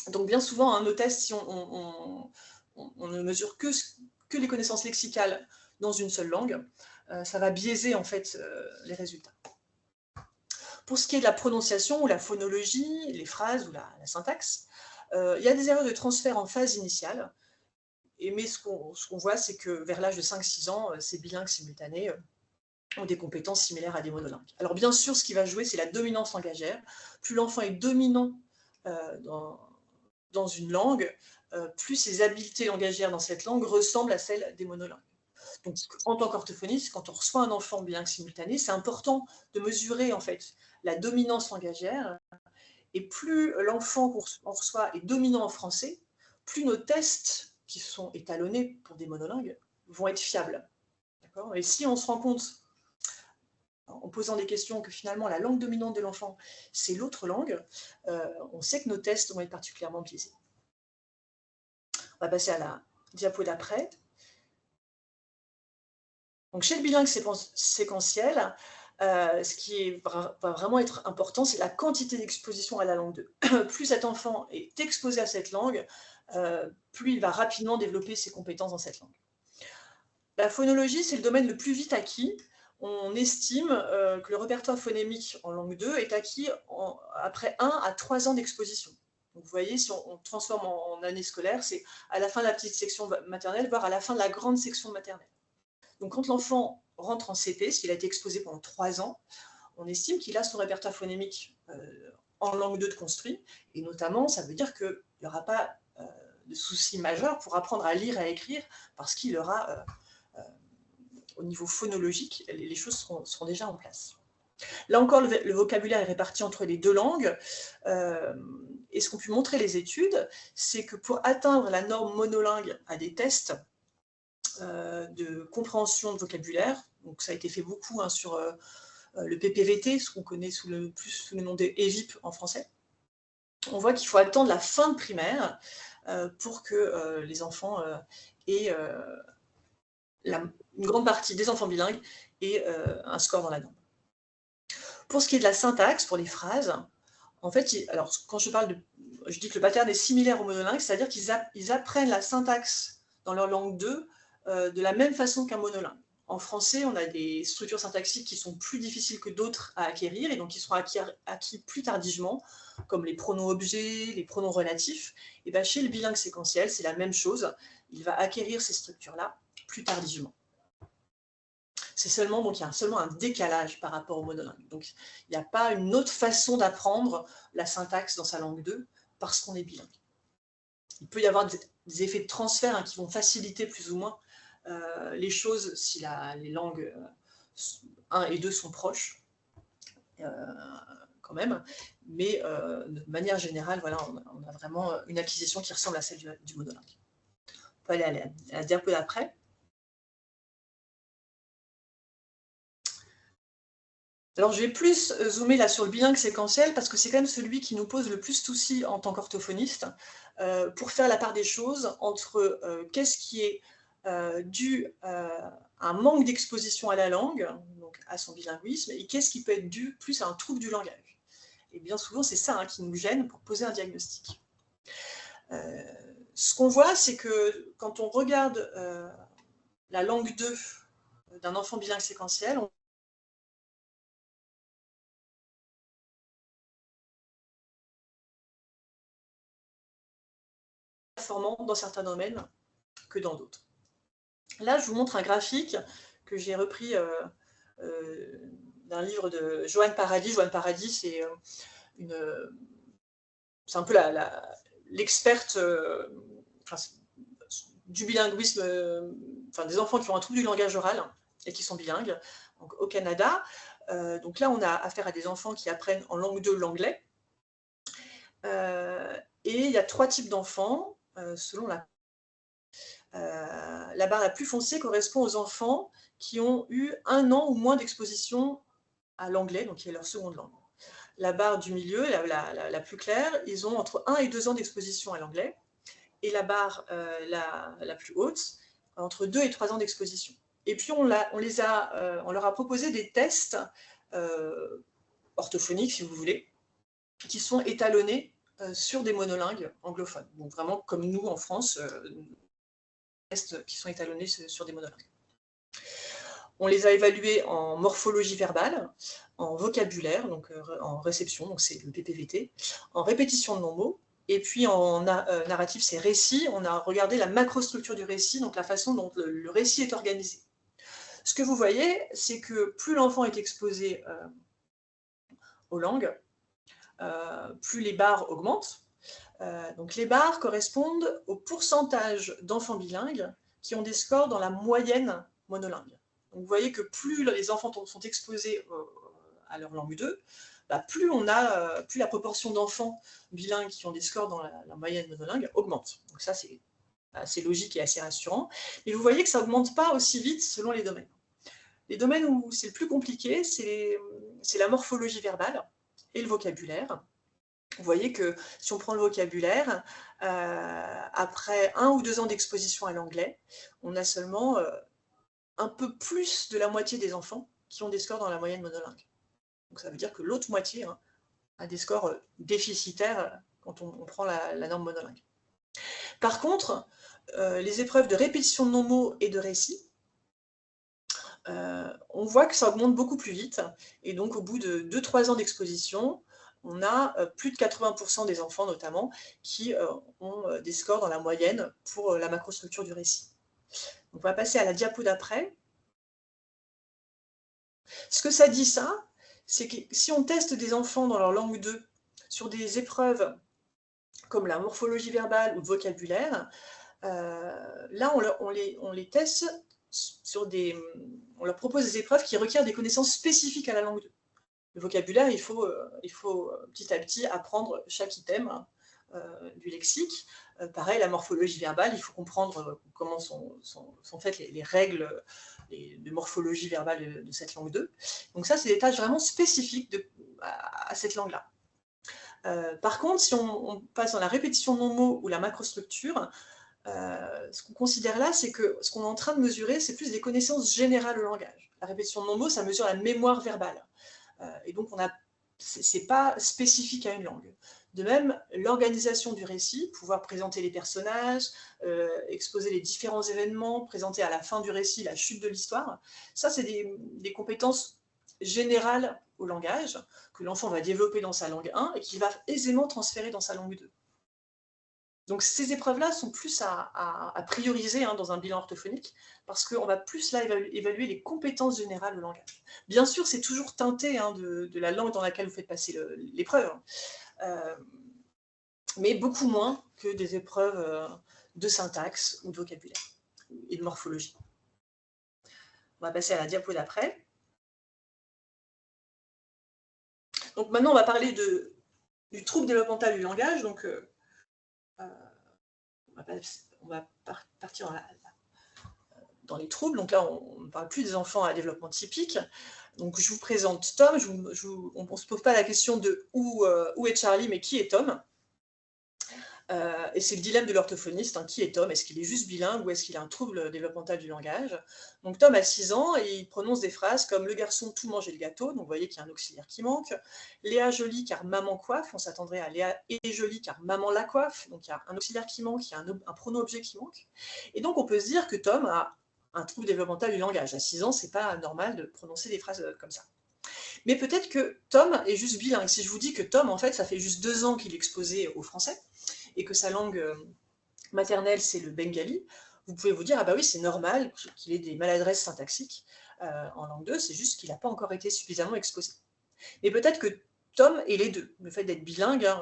Donc bien souvent, nos tests, si on ne mesure que les connaissances lexicales dans une seule langue, ça va biaiser en fait les résultats. Pour ce qui est de la prononciation ou la phonologie, les phrases ou la syntaxe, il y a des erreurs de transfert en phase initiale, mais ce qu'on voit, c'est que vers l'âge de 5-6 ans, ces bilingues simultanés ont des compétences similaires à des monolingues. Alors bien sûr, ce qui va jouer, c'est la dominance langagière. Plus l'enfant est dominant dans une langue, plus ses habiletés langagières dans cette langue ressemblent à celles des monolingues. Donc, en tant qu'orthophoniste, quand on reçoit un enfant bilingue simultané, c'est important de mesurer en fait la dominance langagière. Et plus l'enfant qu'on reçoit est dominant en français, plus nos tests qui sont étalonnés pour des monolingues vont être fiables. Et si on se rend compte, en posant des questions, que finalement la langue dominante de l'enfant, c'est l'autre langue, on sait que nos tests vont être particulièrement biaisés. On va passer à la diapo d'après. Donc chez le bilingue séquentiel, ce qui va vraiment être important, c'est la quantité d'exposition à la langue 2. Plus cet enfant est exposé à cette langue, plus il va rapidement développer ses compétences dans cette langue. La phonologie, c'est le domaine le plus vite acquis. On estime que le répertoire phonémique en langue 2 est acquis après 1 à 3 ans d'exposition. Donc vous voyez, si on transforme en année scolaire, c'est à la fin de la petite section maternelle, voire à la fin de la grande section maternelle. Donc quand l'enfant rentre en CP, s'il a été exposé pendant 3 ans, on estime qu'il a son répertoire phonémique en langue 2 de construit, et notamment, ça veut dire qu'il n'y aura pas de souci majeur pour apprendre à lire et à écrire, parce qu'il aura, au niveau phonologique, les choses seront déjà en place. Là encore, le vocabulaire est réparti entre les deux langues, et ce qu'ont pu montrer les études, c'est que pour atteindre la norme monolingue à des tests, de compréhension de vocabulaire, donc ça a été fait beaucoup sur le PPVT, ce qu'on connaît plus sous le nom de EVIP en français. On voit qu'il faut attendre la fin de primaire pour que les enfants aient une grande partie des enfants bilingues aient un score dans la norme. Pour ce qui est de la syntaxe, pour les phrases, en fait, alors quand je dis que le pattern est similaire au monolingue, c'est-à-dire qu'ils apprennent la syntaxe dans leur langue 2 de la même façon qu'un monolingue. En français, on a des structures syntaxiques qui sont plus difficiles que d'autres à acquérir, et donc qui seront acquis plus tardivement, comme les pronoms objets, les pronoms relatifs. Et bien chez le bilingue séquentiel, c'est la même chose. Il va acquérir ces structures-là plus tardivement. C'est seulement, donc il y a seulement un décalage par rapport au monolingue. Donc il n'y a pas une autre façon d'apprendre la syntaxe dans sa langue 2 parce qu'on est bilingue. Il peut y avoir des effets de transfert qui vont faciliter plus ou moins les choses si les langues 1 et 2 sont proches, quand même. Mais de manière générale, voilà, on a vraiment une acquisition qui ressemble à celle du monolingue. On peut aller à la diapo d'après. Alors, je vais plus zoomer là sur le bilingue séquentiel parce que c'est quand même celui qui nous pose le plus de soucis en tant qu'orthophoniste pour faire la part des choses entre qu'est-ce qui est dû à un manque d'exposition à la langue, donc à son bilinguisme, et qu'est-ce qui peut être dû plus à un trouble du langage. Et bien souvent, c'est ça qui nous gêne pour poser un diagnostic. Ce qu'on voit, c'est que quand on regarde la langue 2 d'un enfant bilingue séquentiel, performant dans certains domaines que dans d'autres. Là, je vous montre un graphique que j'ai repris d'un livre de Joanne Paradis. Joanne Paradis, c'est un peu l'experte du bilinguisme, des enfants qui ont un trouble du langage oral et qui sont bilingues, donc, au Canada. Donc là, on a affaire à des enfants qui apprennent en langue 2 l'anglais. Et il y a 3 types d'enfants, selon la barre la plus foncée correspond aux enfants qui ont eu 1 an ou moins d'exposition à l'anglais, donc qui est leur seconde langue. La barre du milieu, la plus claire, ils ont entre 1 et 2 ans d'exposition à l'anglais. Et la barre la plus haute, entre 2 et 3 ans d'exposition. Et puis on leur a proposé des tests orthophoniques, si vous voulez, qui sont étalonnés sur des monolingues anglophones. Donc vraiment comme nous en France, tests qui sont étalonnés sur des monolingues. On les a évalués en morphologie verbale, en vocabulaire, donc en réception, donc c'est le PPVT, en répétition de non-mots, et puis en narratif, c'est récit. On a regardé la macrostructure du récit, donc la façon dont le récit est organisé. Ce que vous voyez, c'est que plus l'enfant est exposé aux langues, plus les barres augmentent. Donc les barres correspondent au pourcentage d'enfants bilingues qui ont des scores dans la moyenne monolingue. Donc vous voyez que plus les enfants sont exposés à leur langue 2, plus la proportion d'enfants bilingues qui ont des scores dans la moyenne monolingue augmente. Donc ça, c'est assez logique et assez rassurant. Mais vous voyez que ça n'augmente pas aussi vite selon les domaines. Les domaines où c'est le plus compliqué, c'est la morphologie verbale et le vocabulaire. Vous voyez que si on prend le vocabulaire, après 1 ou 2 ans d'exposition à l'anglais, on a seulement un peu plus de la moitié des enfants qui ont des scores dans la moyenne monolingue. Donc ça veut dire que l'autre moitié a des scores déficitaires quand on prend la norme monolingue. Par contre, les épreuves de répétition de non-mots et de récit, on voit que ça augmente beaucoup plus vite. Et donc au bout de 2-3 ans d'exposition, on a plus de 80% des enfants notamment qui ont des scores dans la moyenne pour la macrostructure du récit. Donc, on va passer à la diapo d'après. Ce que ça dit, ça, c'est que si on teste des enfants dans leur langue 2 sur des épreuves comme la morphologie verbale ou le vocabulaire, là, on les teste sur on leur propose des épreuves qui requièrent des connaissances spécifiques à la langue 2. Le vocabulaire, il faut petit à petit apprendre chaque item du lexique. Pareil, la morphologie verbale, il faut comprendre comment sont faites les règles de morphologie verbale de cette langue 2. Donc ça, c'est des tâches vraiment spécifiques à cette langue-là. Par contre, si on passe dans la répétition de non-mots ou la macrostructure, ce qu'on considère là, c'est que ce qu'on est en train de mesurer, c'est plus des connaissances générales au langage. La répétition de non-mots, ça mesure la mémoire verbale. Et donc, ce n'est pas spécifique à une langue. De même, l'organisation du récit, pouvoir présenter les personnages, exposer les différents événements, présenter à la fin du récit la chute de l'histoire, ça, c'est des compétences générales au langage que l'enfant va développer dans sa langue 1 et qu'il va aisément transférer dans sa langue 2. Donc ces épreuves-là sont plus à prioriser hein, dans un bilan orthophonique, parce qu'on va plus là évaluer les compétences générales au langage. Bien sûr, c'est toujours teinté hein, de la langue dans laquelle vous faites passer l'épreuve, hein. Mais beaucoup moins que des épreuves de syntaxe ou de vocabulaire et de morphologie. On va passer à la diapo d'après. Donc maintenant, on va parler du trouble développemental du langage. Donc, on va partir dans les troubles. Donc là, on ne parle plus des enfants à développement typique. Donc je vous présente Tom. On ne se pose pas la question de où est Charlie, mais qui est Tom. Et c'est le dilemme de l'orthophoniste, hein, qui est Tom? Est-ce qu'il est juste bilingue ou est-ce qu'il a un trouble développemental du langage? Donc Tom a 6 ans et il prononce des phrases comme « le garçon tout mangeait le gâteau », donc vous voyez qu'il y a un auxiliaire qui manque. « Léa jolie car maman coiffe », on s'attendrait à « Léa est jolie car maman la coiffe », donc il y a un auxiliaire qui manque, il y a un pronom-objet qui manque. Et donc on peut se dire que Tom a un trouble développemental du langage. À 6 ans, c'est pas normal de prononcer des phrases comme ça. Mais peut-être que Tom est juste bilingue. Si je vous dis que Tom, en fait, ça fait juste 2 ans qu'il est exposé au français, et que sa langue maternelle, c'est le bengali, vous pouvez vous dire, ah bah oui, c'est normal qu'il ait des maladresses syntaxiques en langue 2, c'est juste qu'il n'a pas encore été suffisamment exposé. Mais peut-être que Tom est les deux. Le fait d'être bilingue hein,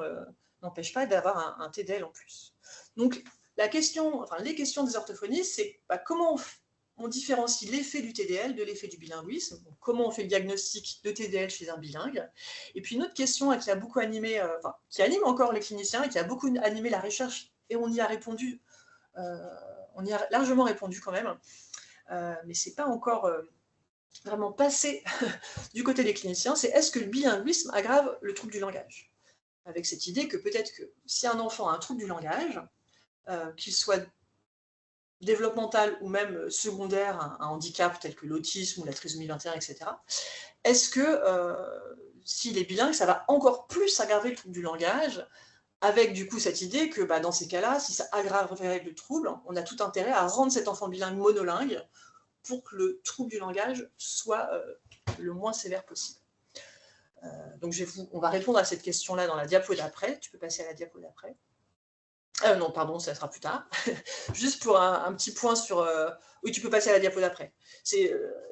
n'empêche pas d'avoir un TDL en plus. Donc, les questions des orthophonistes, c'est bah, comment on différencie l'effet du TDL de l'effet du bilinguisme, donc, comment on fait le diagnostic de TDL chez un bilingue. Et puis une autre question qui a beaucoup animé, qui anime encore les cliniciens et qui a beaucoup animé la recherche, et on y a répondu, on y a largement répondu quand même, mais c'est pas encore vraiment passé du côté des cliniciens, c'est est-ce que le bilinguisme aggrave le trouble du langage? Avec cette idée que peut-être que si un enfant a un trouble du langage, qu'il soit développemental ou même secondaire, un handicap tel que l'autisme ou la trisomie 21, etc., est-ce que s'il est bilingue, ça va encore plus aggraver le trouble du langage, avec du coup cette idée que bah, dans ces cas-là, si ça aggraverait le trouble, on a tout intérêt à rendre cet enfant bilingue monolingue pour que le trouble du langage soit le moins sévère possible. Donc on va répondre à cette question-là dans la diapo d'après. Tu peux passer à la diapo d'après. Non, pardon, ça sera plus tard. Juste pour un petit point sur... Oui, tu peux passer à la diapo d'après.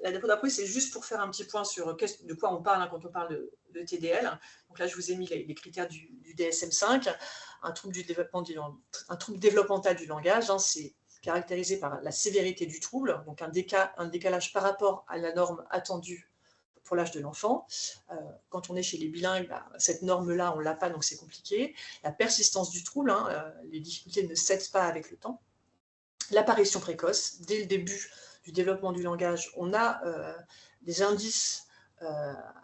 La diapo d'après, c'est juste pour faire un petit point sur de quoi on parle hein, quand on parle de TDL. Donc là, je vous ai mis les critères du DSM-5. Un trouble développemental du langage, hein, c'est caractérisé par la sévérité du trouble, donc un décalage par rapport à la norme attendue pour l'âge de l'enfant. Quand on est chez les bilingues, bah, cette norme-là, on ne l'a pas, donc c'est compliqué. La persistance du trouble, hein, les difficultés ne cessent pas avec le temps. L'apparition précoce, dès le début du développement du langage, on a des indices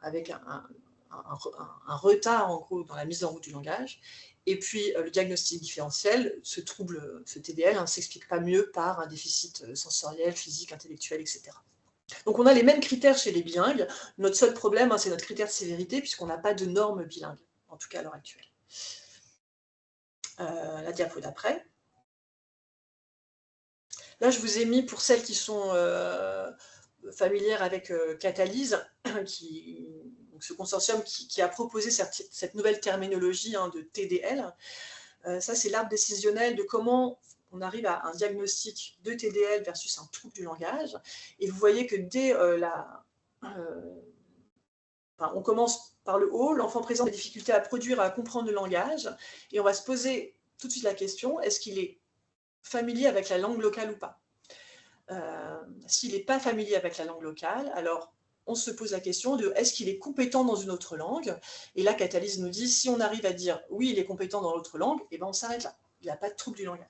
avec un retard, en gros, dans la mise en route du langage. Et puis, le diagnostic différentiel, ce trouble, ce TDL, ne s'explique pas mieux par un déficit sensoriel, physique, intellectuel, etc. Donc on a les mêmes critères chez les bilingues. Notre seul problème, hein, c'est notre critère de sévérité, puisqu'on n'a pas de normes bilingues, en tout cas à l'heure actuelle. La diapo d'après. Là, je vous ai mis, pour celles qui sont familières avec Catalyse, donc ce consortium qui a proposé cette nouvelle terminologie hein, de TDL. Ça, c'est l'arbre décisionnel de comment on arrive à un diagnostic de TDL versus un trouble du langage. Et vous voyez que dès on commence par le haut, l'enfant présente des difficultés à produire, à comprendre le langage, et on va se poser tout de suite la question, est-ce qu'il est familier avec la langue locale ou pas? S'il n'est pas familier avec la langue locale, alors on se pose la question de est-ce qu'il est compétent dans une autre langue? Et là, Catalyse nous dit, si on arrive à dire oui, il est compétent dans l'autre langue, et ben on s'arrête là. Il n'a pas de trouble du langage.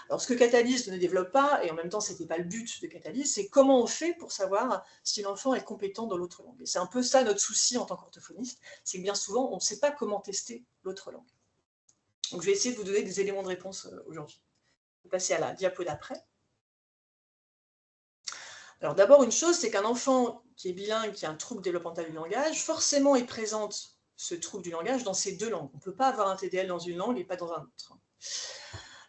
Alors, ce que Catalyse ne développe pas, et en même temps, ce n'était pas le but de Catalyse, c'est comment on fait pour savoir si l'enfant est compétent dans l'autre langue. Et c'est un peu ça notre souci en tant qu'orthophoniste, c'est que bien souvent, on ne sait pas comment tester l'autre langue. Donc, je vais essayer de vous donner des éléments de réponse aujourd'hui. On va passer à la diapo d'après. Alors d'abord, une chose, c'est qu'un enfant qui est bilingue, qui a un trouble développemental du langage, forcément, il présente ce trouble du langage dans ces deux langues. On ne peut pas avoir un TDL dans une langue et pas dans un autre.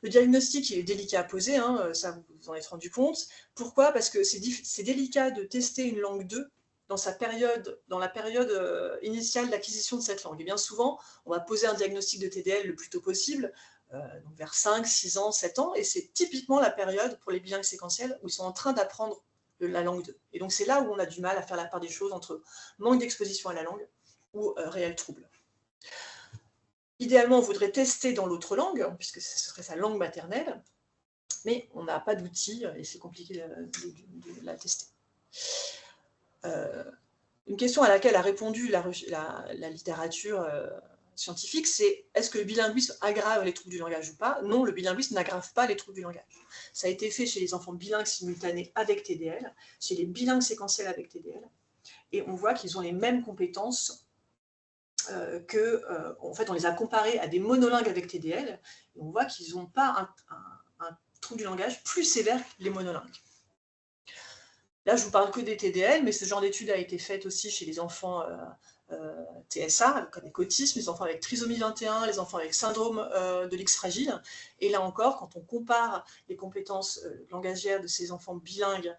Le diagnostic il est délicat à poser, hein, ça vous vous en êtes rendu compte. Pourquoi? Parce que c'est délicat de tester une langue 2 dans la période initiale d'acquisition de cette langue. Et bien souvent, on va poser un diagnostic de TDL le plus tôt possible, donc vers 5, 6 ans, 7 ans, et c'est typiquement la période pour les bilingues séquentiels où ils sont en train d'apprendre la langue 2. Et donc c'est là où on a du mal à faire la part des choses entre manque d'exposition à la langue ou réel trouble. Idéalement, on voudrait tester dans l'autre langue, puisque ce serait sa langue maternelle, mais on n'a pas d'outils et c'est compliqué de la tester. Une question à laquelle a répondu la littérature scientifique, c'est est-ce que le bilinguisme aggrave les troubles du langage ou pas? Non, le bilinguisme n'aggrave pas les troubles du langage. Ça a été fait chez les enfants bilingues simultanés avec TDL, chez les bilingues séquentiels avec TDL, et on voit qu'ils ont les mêmes compétences en fait, on les a comparés à des monolingues avec TDL, et on voit qu'ils n'ont pas un trouble du langage plus sévère que les monolingues. Là, je vous parle que des TDL, mais ce genre d'étude a été faite aussi chez les enfants TSA, avec autisme, les enfants avec trisomie 21, les enfants avec syndrome de l'X fragile. Et là encore, quand on compare les compétences langagières de ces enfants bilingues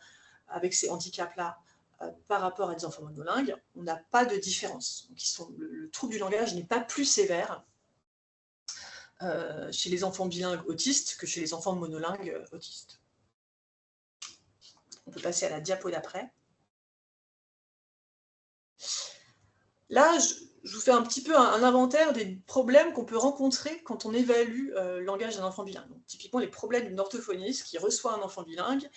avec ces handicaps-là par rapport à des enfants monolingues, on n'a pas de différence. Donc, le trouble du langage n'est pas plus sévère chez les enfants bilingues autistes que chez les enfants monolingues autistes. On peut passer à la diapo d'après. Là, je vous fais un petit peu un inventaire des problèmes qu'on peut rencontrer quand on évalue le langage d'un enfant bilingue. Donc, typiquement, les problèmes d'une orthophoniste qui reçoit un enfant bilingue,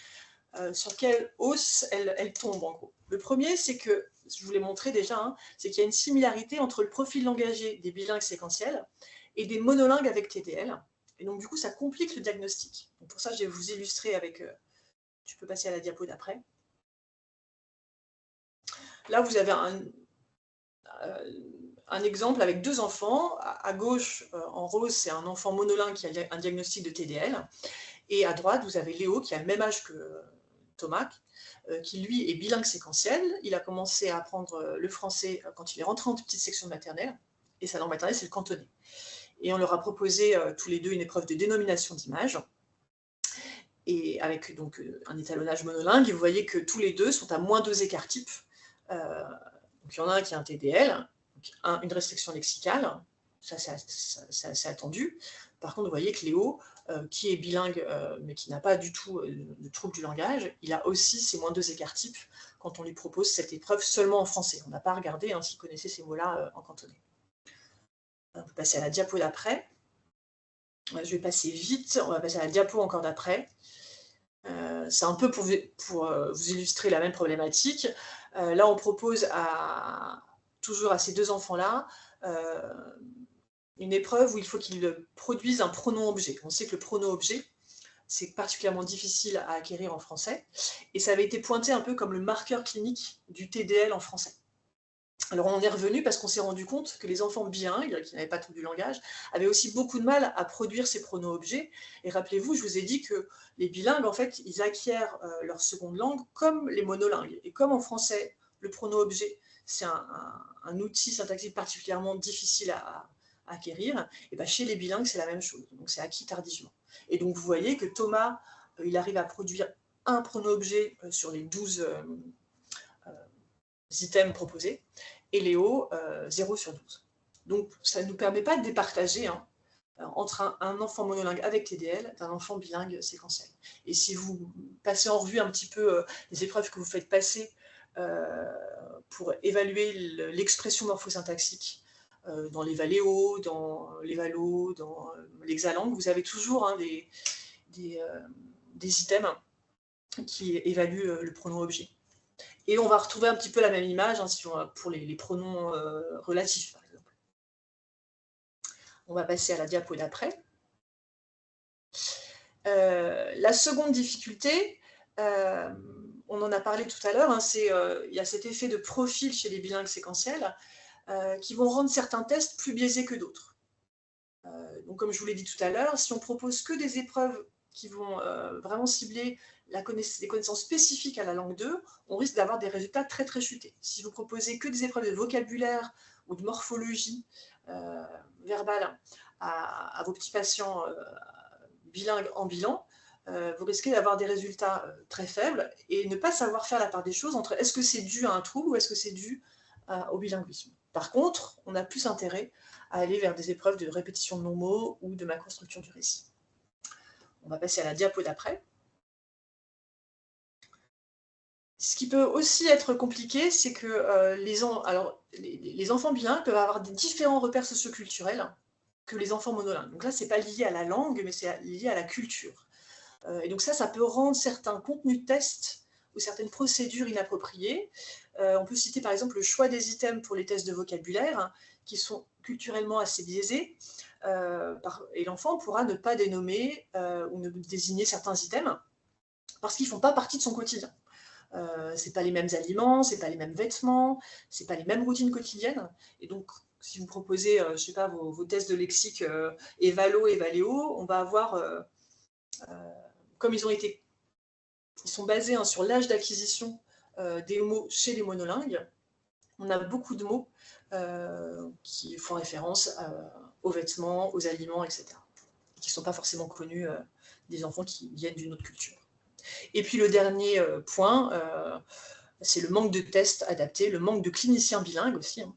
sur quelle hausse elle tombe, en gros. Le premier, c'est que, je vous l'ai montré déjà, hein, c'est qu'il y a une similarité entre le profil langagier des bilingues séquentiels et des monolingues avec TDL. Et donc, du coup, ça complique le diagnostic. Donc, pour ça, je vais vous illustrer avec... tu peux passer à la diapo d'après. Là, vous avez un exemple avec deux enfants. À gauche, en rose, c'est un enfant monolingue qui a un diagnostic de TDL. Et à droite, vous avez Léo, qui a le même âge que Thomas, qui lui est bilingue séquentiel. Il a commencé à apprendre le français quand il est rentré en petite section maternelle. Et sa langue maternelle, c'est le cantonais. Et on leur a proposé tous les deux une épreuve de dénomination d'image. Et avec donc un étalonnage monolingue, et vous voyez que tous les deux sont à -2 écarts types. Donc il y en a un qui a un TDL, donc une restriction lexicale, ça c'est assez attendu. Par contre, vous voyez que Léo, qui est bilingue, mais qui n'a pas du tout de trouble du langage, il a aussi ces -2 écarts types quand on lui propose cette épreuve seulement en français. On n'a pas regardé s'il connaissait ces mots-là en cantonais. On peut passer à la diapo d'après. Je vais passer vite, on va passer à la diapo encore d'après. C'est un peu pour vous illustrer la même problématique. Là, on propose toujours à ces deux enfants-là une épreuve où il faut qu'ils produisent un pronom-objet. On sait que le pronom-objet, c'est particulièrement difficile à acquérir en français, et ça avait été pointé un peu comme le marqueur clinique du TDL en français. Alors on est revenu parce qu'on s'est rendu compte que les enfants bilingues, qui n'avaient pas tout du langage, avaient aussi beaucoup de mal à produire ces pronoms-objets. Et rappelez-vous, je vous ai dit que les bilingues, en fait, ils acquièrent leur seconde langue comme les monolingues. Et comme en français, le pronom-objet, c'est un outil syntaxique particulièrement difficile à acquérir, et bien chez les bilingues, c'est la même chose. Donc c'est acquis tardivement. Et donc vous voyez que Thomas, il arrive à produire un pronom-objet sur les 12 items proposés, et Léo, 0 sur 12. Donc, ça ne nous permet pas de départager entre un enfant monolingue avec TDL d'un enfant bilingue séquentiel. Et si vous passez en revue un petit peu les épreuves que vous faites passer pour évaluer l'expression morphosyntaxique dans les Valéo, dans les Valo, dans l'Hexalangue, vous avez toujours des items qui évaluent le pronom objet. Et on va retrouver un petit peu la même image pour les pronoms relatifs, par exemple. On va passer à la diapo d'après. La seconde difficulté, on en a parlé tout à l'heure, il y a cet effet de profil chez les bilingues séquentiels qui vont rendre certains tests plus biaisés que d'autres. Donc, comme je vous l'ai dit tout à l'heure, si on propose que des épreuves qui vont vraiment cibler les connaissances spécifiques à la langue 2, on risque d'avoir des résultats très très chutés. Si vous proposez que des épreuves de vocabulaire ou de morphologie verbale à vos petits patients bilingues en bilan, vous risquez d'avoir des résultats très faibles et ne pas savoir faire la part des choses entre est-ce que c'est dû à un trouble ou est-ce que c'est dû au bilinguisme. Par contre, on a plus intérêt à aller vers des épreuves de répétition de non-mots ou de macrostructure du récit. On va passer à la diapo d'après. Ce qui peut aussi être compliqué, c'est que les enfants bilingues peuvent avoir des différents repères socioculturels que les enfants monolingues. Donc là, ce n'est pas lié à la langue, mais c'est lié à la culture. Et donc ça peut rendre certains contenus de tests ou certaines procédures inappropriées. On peut citer par exemple le choix des items pour les tests de vocabulaire, hein, qui sont culturellement assez biaisés, et l'enfant pourra ne pas dénommer ou ne désigner certains items parce qu'ils ne font pas partie de son quotidien. C'est pas les mêmes aliments, c'est pas les mêmes vêtements, c'est pas les mêmes routines quotidiennes. Et donc, si vous proposez, je sais pas, vos tests de lexique Evalo et Valéo, on va avoir, comme ils sont basés hein, sur l'âge d'acquisition des mots chez les monolingues, on a beaucoup de mots qui font référence aux vêtements, aux aliments, etc. Qui ne sont pas forcément connus des enfants qui viennent d'une autre culture. Et puis le dernier point, c'est le manque de tests adaptés, le manque de cliniciens bilingues aussi. Hein.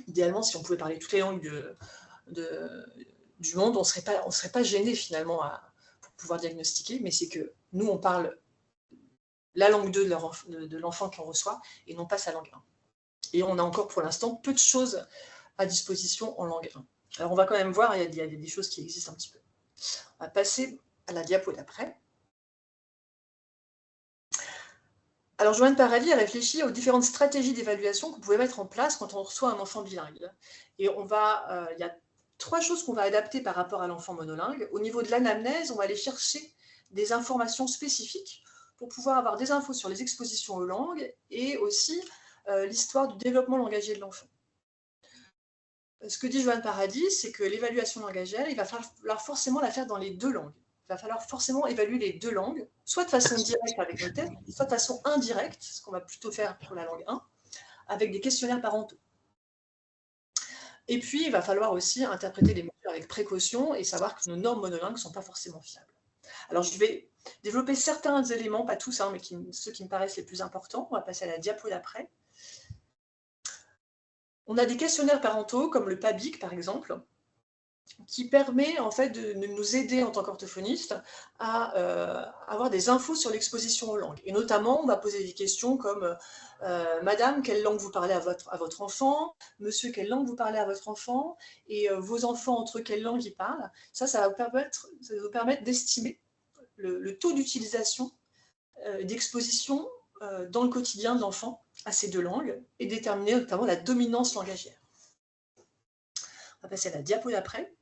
Idéalement, si on pouvait parler toutes les langues du monde, on ne serait pas gêné finalement pour pouvoir diagnostiquer, mais c'est que nous, on parle la langue 2 de l'enfant qu'on reçoit et non pas sa langue 1. Et on a encore pour l'instant peu de choses à disposition en langue 1. Alors on va quand même voir, il y a des choses qui existent un petit peu. On va passer à la diapo d'après. Alors, Joanne Paradis a réfléchi aux différentes stratégies d'évaluation qu'on pouvait mettre en place quand on reçoit un enfant bilingue. Et il y a 3 choses qu'on va adapter par rapport à l'enfant monolingue. Au niveau de l'anamnèse, on va aller chercher des informations spécifiques pour pouvoir avoir des infos sur les expositions aux langues et aussi l'histoire du développement langagier de l'enfant. Ce que dit Joanne Paradis, c'est que l'évaluation langagière, il va falloir forcément la faire dans les 2 langues. Il va falloir forcément évaluer les 2 langues, soit de façon directe avec nos tests, soit de façon indirecte, ce qu'on va plutôt faire pour la langue 1, avec des questionnaires parentaux. Et puis, il va falloir aussi interpréter les mesures avec précaution et savoir que nos normes monolingues ne sont pas forcément fiables. Alors, je vais développer certains éléments, pas tous, hein, mais ceux qui me paraissent les plus importants. On va passer à la diapo d'après. On a des questionnaires parentaux, comme le PABIC, par exemple, qui permet en fait de nous aider en tant qu'orthophonistes à avoir des infos sur l'exposition aux langues. Et notamment, on va poser des questions comme Madame, quelle langue vous parlez à votre enfant? Monsieur, quelle langue vous parlez à votre enfant? Et vos enfants, entre quelles langues ils parlent? Ça va vous permettre d'estimer le taux d'utilisation, d'exposition dans le quotidien de l'enfant à ces 2 langues et déterminer notamment la dominance langagière. On va passer à la diapo d'après.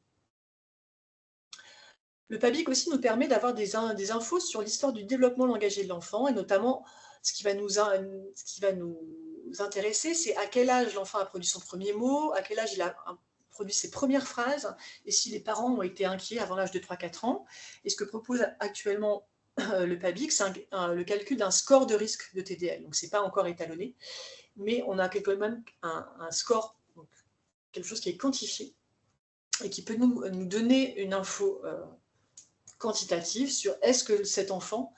Le PABIC aussi nous permet d'avoir des infos sur l'histoire du développement langagier de l'enfant, et notamment, ce qui va nous intéresser, c'est à quel âge l'enfant a produit son premier mot, à quel âge il a produit ses premières phrases, et si les parents ont été inquiets avant l'âge de 3-4 ans. Et ce que propose actuellement le PABIC, c'est le calcul d'un score de risque de TDL. Donc, ce n'est pas encore étalonné, mais on a quand même un score, donc quelque chose qui est quantifié, et qui peut nous donner une info quantitative sur est-ce que cet enfant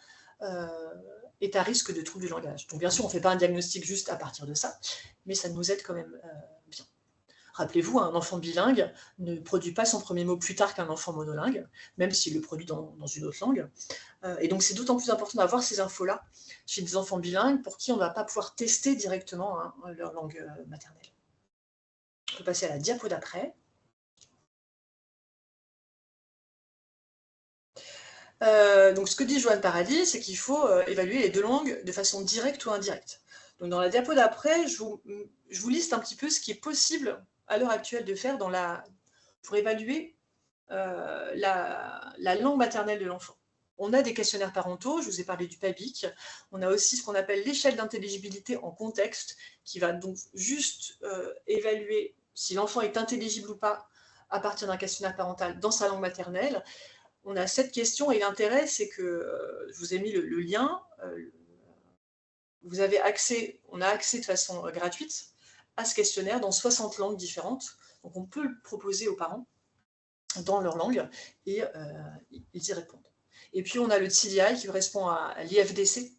est à risque de trouble du langage. Donc bien sûr, on ne fait pas un diagnostic juste à partir de ça, mais ça nous aide quand même bien. Rappelez-vous, un enfant bilingue ne produit pas son premier mot plus tard qu'un enfant monolingue, même s'il le produit dans une autre langue. Et donc c'est d'autant plus important d'avoir ces infos-là chez des enfants bilingues pour qui on ne va pas pouvoir tester directement leur langue maternelle. On peut passer à la diapo d'après. Donc ce que dit Joanne Paradis, c'est qu'il faut évaluer les 2 langues de façon directe ou indirecte. Donc dans la diapo d'après, je vous liste un petit peu ce qui est possible à l'heure actuelle de faire pour évaluer la langue maternelle de l'enfant. On a des questionnaires parentaux, je vous ai parlé du PABIC. On a aussi ce qu'on appelle l'échelle d'intelligibilité en contexte, qui va donc juste évaluer si l'enfant est intelligible ou pas à partir d'un questionnaire parental dans sa langue maternelle. On a 7 questions et l'intérêt, c'est que je vous ai mis le lien. On a accès de façon gratuite à ce questionnaire dans 60 langues différentes. Donc on peut le proposer aux parents dans leur langue et ils y répondent. Et puis on a le TDI qui correspond à l'IFDC,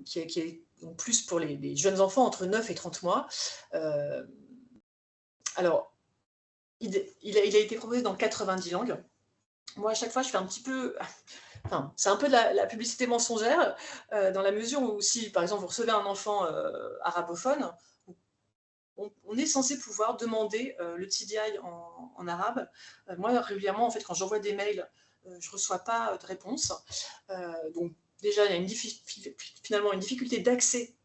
qui est donc plus pour les jeunes enfants entre 9 et 30 mois. Alors, il a été proposé dans 90 langues. Moi, à chaque fois, je fais un petit peu... Enfin, c'est un peu de la publicité mensongère, dans la mesure où si, par exemple, vous recevez un enfant arabophone, on est censé pouvoir demander le TDI en arabe. Moi, régulièrement, en fait, quand j'envoie des mails, je ne reçois pas de réponse. Donc, déjà, il y a finalement une difficulté d'accès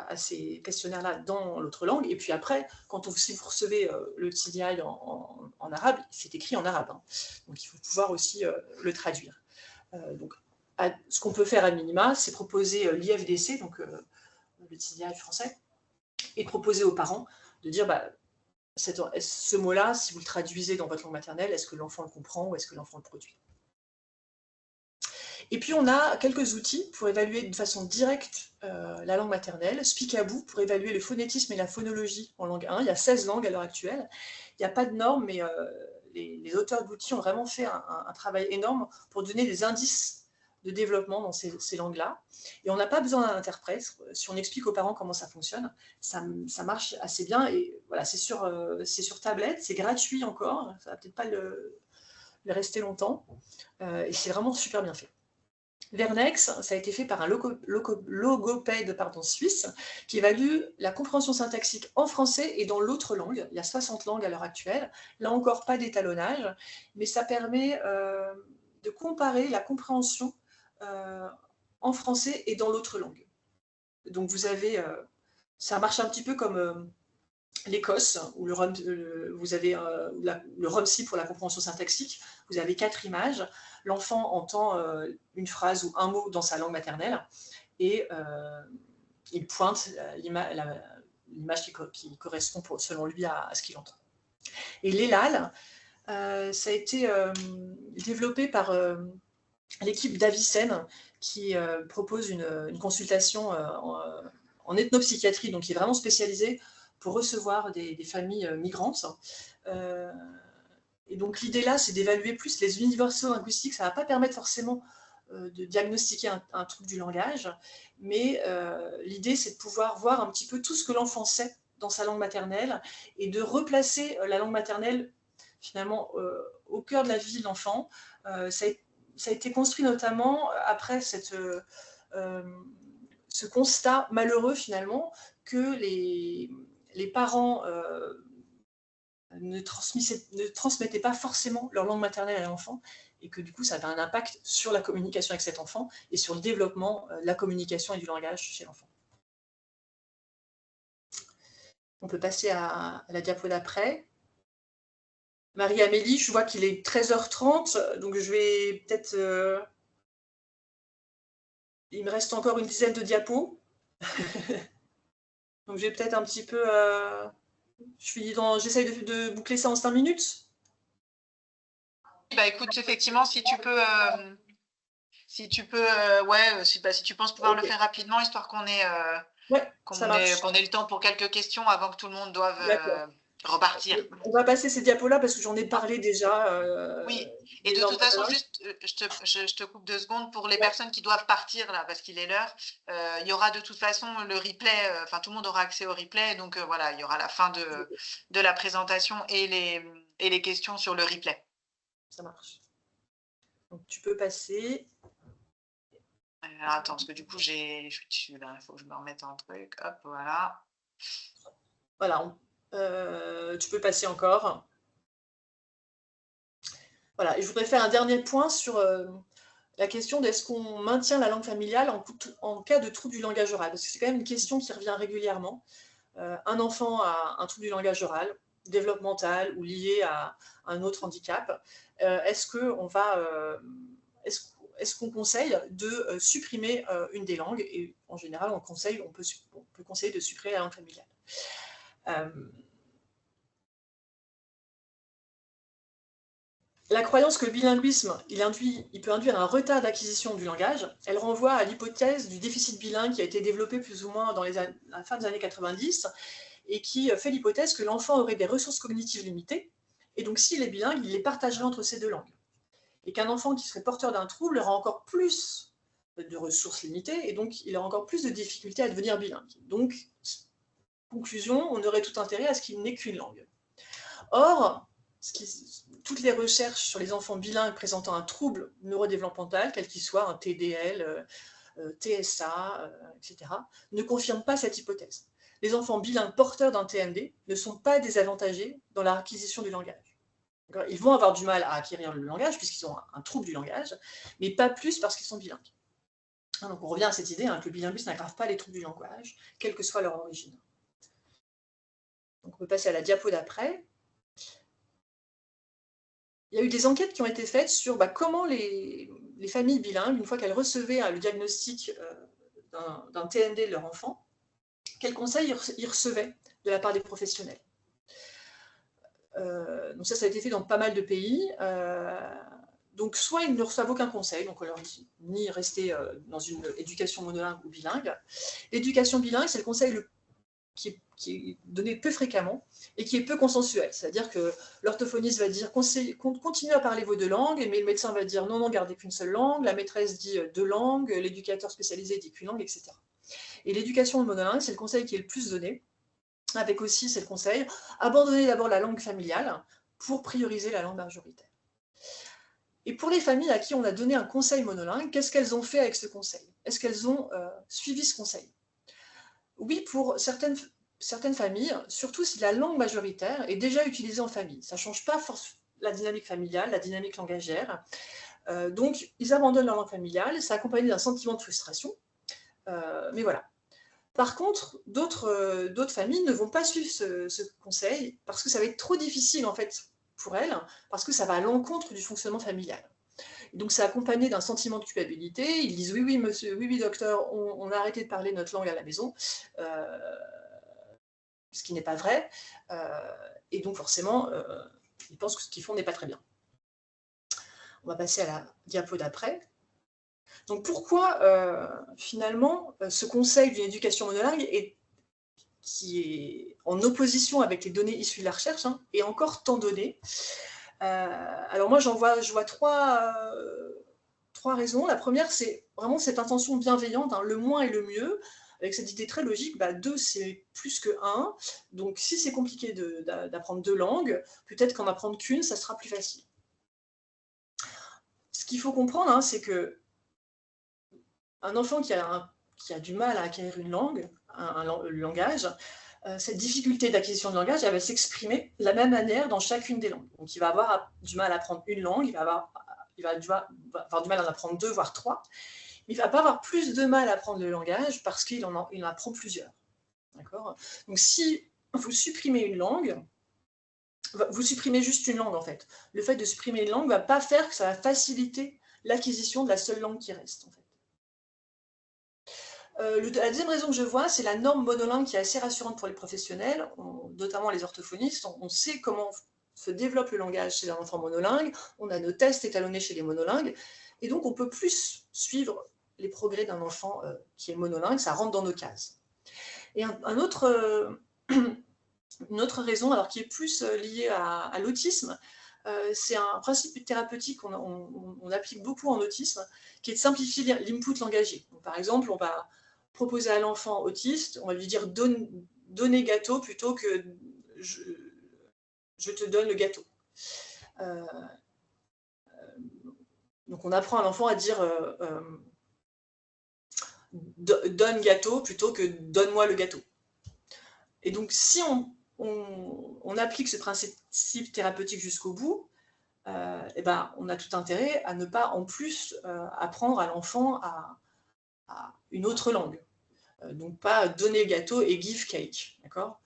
à ces questionnaires-là dans l'autre langue. Et puis après, si vous recevez le TDI en arabe, c'est écrit en arabe. Hein. Donc, il faut pouvoir aussi le traduire. Donc, ce qu'on peut faire à minima, c'est proposer l'IFDC, donc le TDI français, et proposer aux parents de dire ce mot-là, si vous le traduisez dans votre langue maternelle, est-ce que l'enfant le comprend ou est-ce que l'enfant le produit? Et puis on a quelques outils pour évaluer de façon directe la langue maternelle. Speakaboo pour évaluer le phonétisme et la phonologie en langue 1. Il y a 16 langues à l'heure actuelle. Il n'y a pas de normes, mais les auteurs d'outils ont vraiment fait un travail énorme pour donner des indices de développement dans ces langues-là. Et on n'a pas besoin d'un interprète. Si on explique aux parents comment ça fonctionne, ça marche assez bien. Et voilà, c'est sur tablette, c'est gratuit encore. Ça va peut-être pas le rester longtemps. Et c'est vraiment super bien fait. Vernex, ça a été fait par un logopède suisse qui évalue la compréhension syntaxique en français et dans l'autre langue. Il y a 60 langues à l'heure actuelle. Là encore, pas d'étalonnage, mais ça permet de comparer la compréhension en français et dans l'autre langue. Donc vous avez, ça marche un petit peu comme l'Écosse, où vous avez le ROMSI pour la compréhension syntaxique. Vous avez 4 images. L'enfant entend une phrase ou un mot dans sa langue maternelle et il pointe l'image qui correspond selon lui à ce qu'il entend. Et l'ELAL, ça a été développé par l'équipe d'Avicenne qui propose une consultation en ethnopsychiatrie, donc qui est vraiment spécialisée pour recevoir des familles migrantes. Et donc l'idée là, c'est d'évaluer plus les universaux linguistiques. Ça ne va pas permettre forcément de diagnostiquer un trouble du langage, mais l'idée, c'est de pouvoir voir un petit peu tout ce que l'enfant sait dans sa langue maternelle et de replacer la langue maternelle finalement au cœur de la vie de l'enfant. Ça a été construit notamment après ce constat malheureux finalement que les parents ne transmettaient pas forcément leur langue maternelle à l'enfant et que du coup ça avait un impact sur la communication avec cet enfant et sur le développement de la communication et du langage chez l'enfant. On peut passer à la diapo d'après. Marie-Amélie, je vois qu'il est 13h30, donc je vais peut-être... Il me reste encore une dizaine de diapos. Donc je vais peut-être un petit peu... J'essaye de boucler ça en 5 minutes. Bah écoute, effectivement, si tu peux, si tu penses pouvoir le faire rapidement, histoire qu'on ait le temps pour quelques questions avant que tout le monde doive repartir. On va passer ces diapos-là parce que j'en ai parlé déjà. Oui, et de toute façon, juste, je te coupe 2 secondes pour les personnes qui doivent partir là, parce qu'il est l'heure. Il y aura de toute façon le replay, enfin tout le monde aura accès au replay, donc voilà, il y aura la fin de la présentation et les questions sur le replay. Ça marche. Donc tu peux passer. Alors, attends, parce que du coup, je suis dessus là, il faut que je me remette un truc. Hop, voilà. Voilà, tu peux passer encore. Voilà, et je voudrais faire un dernier point sur la question d'est-ce qu'on maintient la langue familiale en cas de trouble du langage oral, parce que c'est quand même une question qui revient régulièrement. Un enfant a un trouble du langage oral, développemental ou lié à un autre handicap. Est-ce qu'on conseille de supprimer une des langues? Et en général, on peut conseiller de supprimer la langue familiale. La croyance que le bilinguisme, il peut induire un retard d'acquisition du langage, elle renvoie à l'hypothèse du déficit bilingue qui a été développée plus ou moins à la fin des années 90 et qui fait l'hypothèse que l'enfant aurait des ressources cognitives limitées et donc s'il est bilingue, il les partagerait entre ces deux langues. Et qu'un enfant qui serait porteur d'un trouble aura encore plus de ressources limitées, et donc il a encore plus de difficultés à devenir bilingue. Donc, conclusion, on aurait tout intérêt à ce qu'il n'ait qu'une langue. Or, toutes les recherches sur les enfants bilingues présentant un trouble neurodéveloppemental, quel qu'il soit, un TDL, TSA, etc., ne confirment pas cette hypothèse. Les enfants bilingues porteurs d'un TND ne sont pas désavantagés dans l'acquisition du langage. Ils vont avoir du mal à acquérir le langage puisqu'ils ont un trouble du langage, mais pas plus parce qu'ils sont bilingues. Donc on revient à cette idée que le bilinguisme n'aggrave pas les troubles du langage, quelle que soit leur origine. Donc on peut passer à la diapo d'après. Il y a eu des enquêtes qui ont été faites sur comment les familles bilingues, une fois qu'elles recevaient le diagnostic d'un TND de leur enfant, quels conseils ils recevaient de la part des professionnels. Donc ça a été fait dans pas mal de pays. Donc soit ils ne reçoivent aucun conseil, donc on leur dit ni rester dans une éducation monolingue ou bilingue. L'éducation bilingue, c'est le conseil qui est donné peu fréquemment et qui est peu consensuel. C'est-à-dire que l'orthophoniste va dire continuez à parler vos deux langues, mais le médecin va dire non, gardez qu'une seule langue, la maîtresse dit deux langues, l'éducateur spécialisé dit qu'une langue, etc. Et l'éducation monolingue, c'est le conseil qui est le plus donné, avec aussi, c'est le conseil, abandonnez d'abord la langue familiale pour prioriser la langue majoritaire. Et pour les familles à qui on a donné un conseil monolingue, qu'est-ce qu'elles ont fait avec ce conseil? Est-ce qu'elles ont suivi ce conseil? Oui, pour certaines familles, surtout si la langue majoritaire est déjà utilisée en famille. Ça ne change pas la dynamique familiale, la dynamique langagière. Donc, ils abandonnent leur langue familiale, c'est accompagné d'un sentiment de frustration. Mais voilà. Par contre, d'autres familles ne vont pas suivre ce conseil parce que ça va être trop difficile en fait pour elles, parce que ça va à l'encontre du fonctionnement familial. Donc c'est accompagné d'un sentiment de culpabilité. Ils disent oui, monsieur, oui, docteur, on a arrêté de parler notre langue à la maison, ce qui n'est pas vrai. Et donc forcément, ils pensent que ce qu'ils font n'est pas très bien. On va passer à la diapo d'après. Donc pourquoi finalement ce conseil d'une éducation monolingue qui est en opposition avec les données issues de la recherche est encore tant donné? Alors moi je vois trois raisons. La première, c'est vraiment cette intention bienveillante, le moins est le mieux, avec cette idée très logique, 2 c'est plus que 1, donc si c'est compliqué d'apprendre 2 langues, peut-être qu'en apprendre qu'une, ça sera plus facile. Ce qu'il faut comprendre, c'est que un enfant qui a du mal à acquérir une langue, un langage, cette difficulté d'acquisition de langage, elle va s'exprimer de la même manière dans chacune des langues. Donc il va avoir du mal à apprendre une langue, il va avoir du mal à en apprendre 2, voire 3, mais il ne va pas avoir plus de mal à apprendre le langage parce qu'il en apprend plusieurs. D'accord ? Donc si vous supprimez une langue, vous supprimez juste une langue en fait. Le fait de supprimer une langue ne va pas faire que ça va faciliter l'acquisition de la seule langue qui reste en fait. La deuxième raison que je vois, c'est la norme monolingue qui est assez rassurante pour les professionnels, notamment les orthophonistes. On sait comment se développe le langage chez un enfant monolingue, on a nos tests étalonnés chez les monolingues, et donc on peut plus suivre les progrès d'un enfant qui est monolingue, ça rentre dans nos cases. Et une autre raison, alors qui est plus liée à l'autisme, c'est un principe thérapeutique qu'on applique beaucoup en autisme, qui est de simplifier l'input langagier. Donc, par exemple, on va proposer à l'enfant autiste, on va lui dire donner gâteau plutôt que je te donne le gâteau. Donc on apprend à l'enfant à dire donne gâteau plutôt que donne-moi le gâteau. Et donc si on applique ce principe thérapeutique jusqu'au bout, on a tout intérêt à ne pas en plus apprendre à l'enfant à une autre langue. Donc pas donner le gâteau et give cake. D'accord ?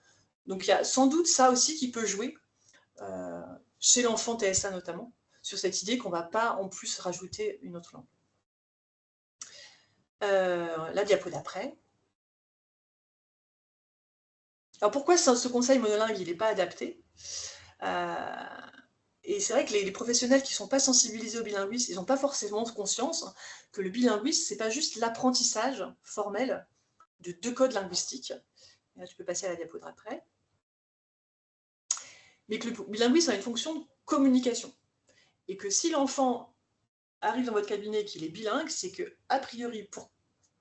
Donc il y a sans doute ça aussi qui peut jouer, chez l'enfant TSA notamment, sur cette idée qu'on ne va pas en plus rajouter une autre langue. La diapo d'après. Alors pourquoi ce conseil monolingue il n'est pas adapté? Et c'est vrai que les professionnels qui ne sont pas sensibilisés au bilinguisme, ils n'ont pas forcément conscience que le bilinguisme, ce n'est pas juste l'apprentissage formel de 2 codes linguistiques. Et là, tu peux passer à la diapo d'après. Mais que le bilinguisme a une fonction de communication. Et que si l'enfant arrive dans votre cabinet et qu'il est bilingue, c'est que, a priori, pour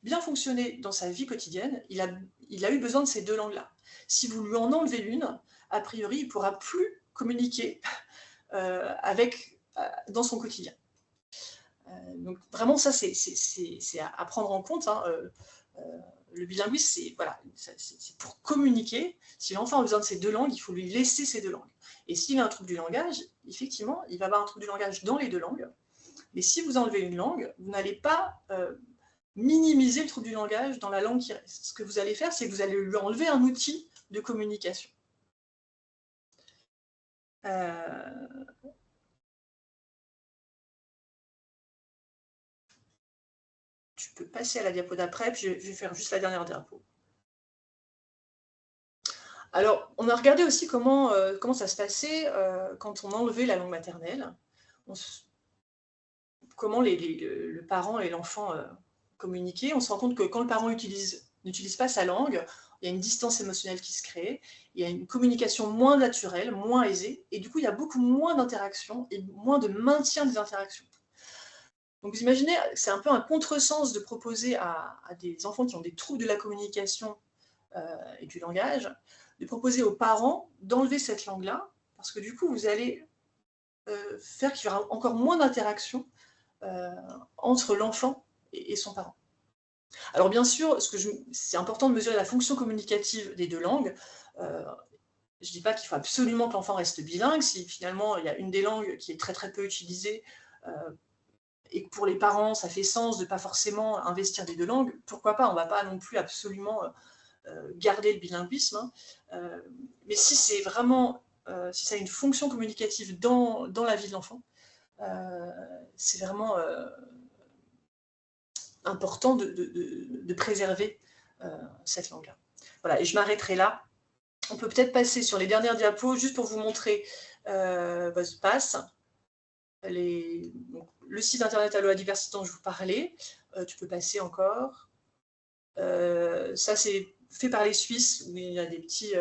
bien fonctionner dans sa vie quotidienne, il a eu besoin de ces 2 langues-là. Si vous lui en enlevez une, a priori, il ne pourra plus communiquer dans son quotidien. Donc vraiment, ça, c'est à prendre en compte. Hein. Le bilinguisme, c'est pour communiquer. Si l'enfant a besoin de ces 2 langues, il faut lui laisser ces 2 langues. Et s'il a un trouble du langage, effectivement, il va avoir un trouble du langage dans les 2 langues. Mais si vous enlevez une langue, vous n'allez pas minimiser le trouble du langage dans la langue qui reste. Ce que vous allez faire, c'est que vous allez lui enlever un outil de communication. Tu peux passer à la diapo d'après, puis je vais faire juste la dernière diapo. Alors, on a regardé aussi comment ça se passait quand on enlevait la langue maternelle, comment le parent et l'enfant communiquaient. On se rend compte que quand le parent n'utilise pas sa langue, il y a une distance émotionnelle qui se crée, il y a une communication moins naturelle, moins aisée, et du coup, il y a beaucoup moins d'interactions et moins de maintien des interactions. Donc vous imaginez, c'est un peu un contresens de proposer à des enfants qui ont des troubles de la communication et du langage, de proposer aux parents d'enlever cette langue-là, parce que du coup, vous allez faire qu'il y aura encore moins d'interactions entre l'enfant et son parent. Alors bien sûr, c'est important de mesurer la fonction communicative des 2 langues. Je ne dis pas qu'il faut absolument que l'enfant reste bilingue. Si finalement il y a une des langues qui est très très peu utilisée et que pour les parents ça fait sens de ne pas forcément investir des 2 langues, pourquoi pas? On ne va pas non plus absolument garder le bilinguisme. Hein. Mais si c'est vraiment, si ça a une fonction communicative dans la vie de l'enfant, c'est vraiment important de préserver cette langue-là. Voilà, et je m'arrêterai là. On peut peut-être passer sur les dernières diapos, juste pour vous montrer votre passe. Le site internet Allo Diversité dont je vous parlais. Tu peux passer encore. Ça, c'est fait par les Suisses, où il y a des petits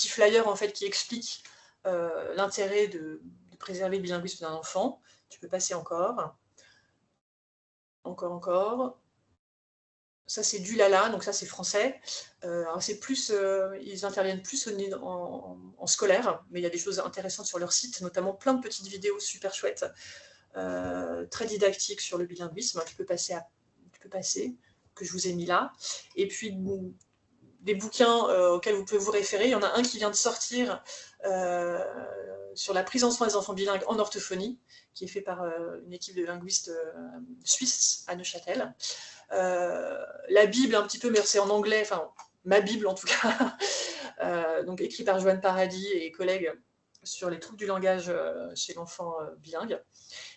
flyers en fait, qui expliquent l'intérêt de préserver le bilinguisme d'un enfant. Tu peux passer encore. Encore. Ça, c'est du Lala, donc ça, c'est français. Alors, c'est plus, ils interviennent plus en scolaire, mais il y a des choses intéressantes sur leur site, notamment plein de petites vidéos super chouettes, très didactiques sur le bilinguisme. Tu peux passer, que je vous ai mis là. Et puis, des bouquins auxquels vous pouvez vous référer. Il y en a un qui vient de sortir sur la prise en soin des enfants bilingues en orthophonie, qui est fait par une équipe de linguistes suisses à Neuchâtel. La Bible, un petit peu, mais c'est en anglais, enfin, ma Bible en tout cas, donc écrit par Joanne Paradis et collègues sur les troubles du langage chez l'enfant bilingue.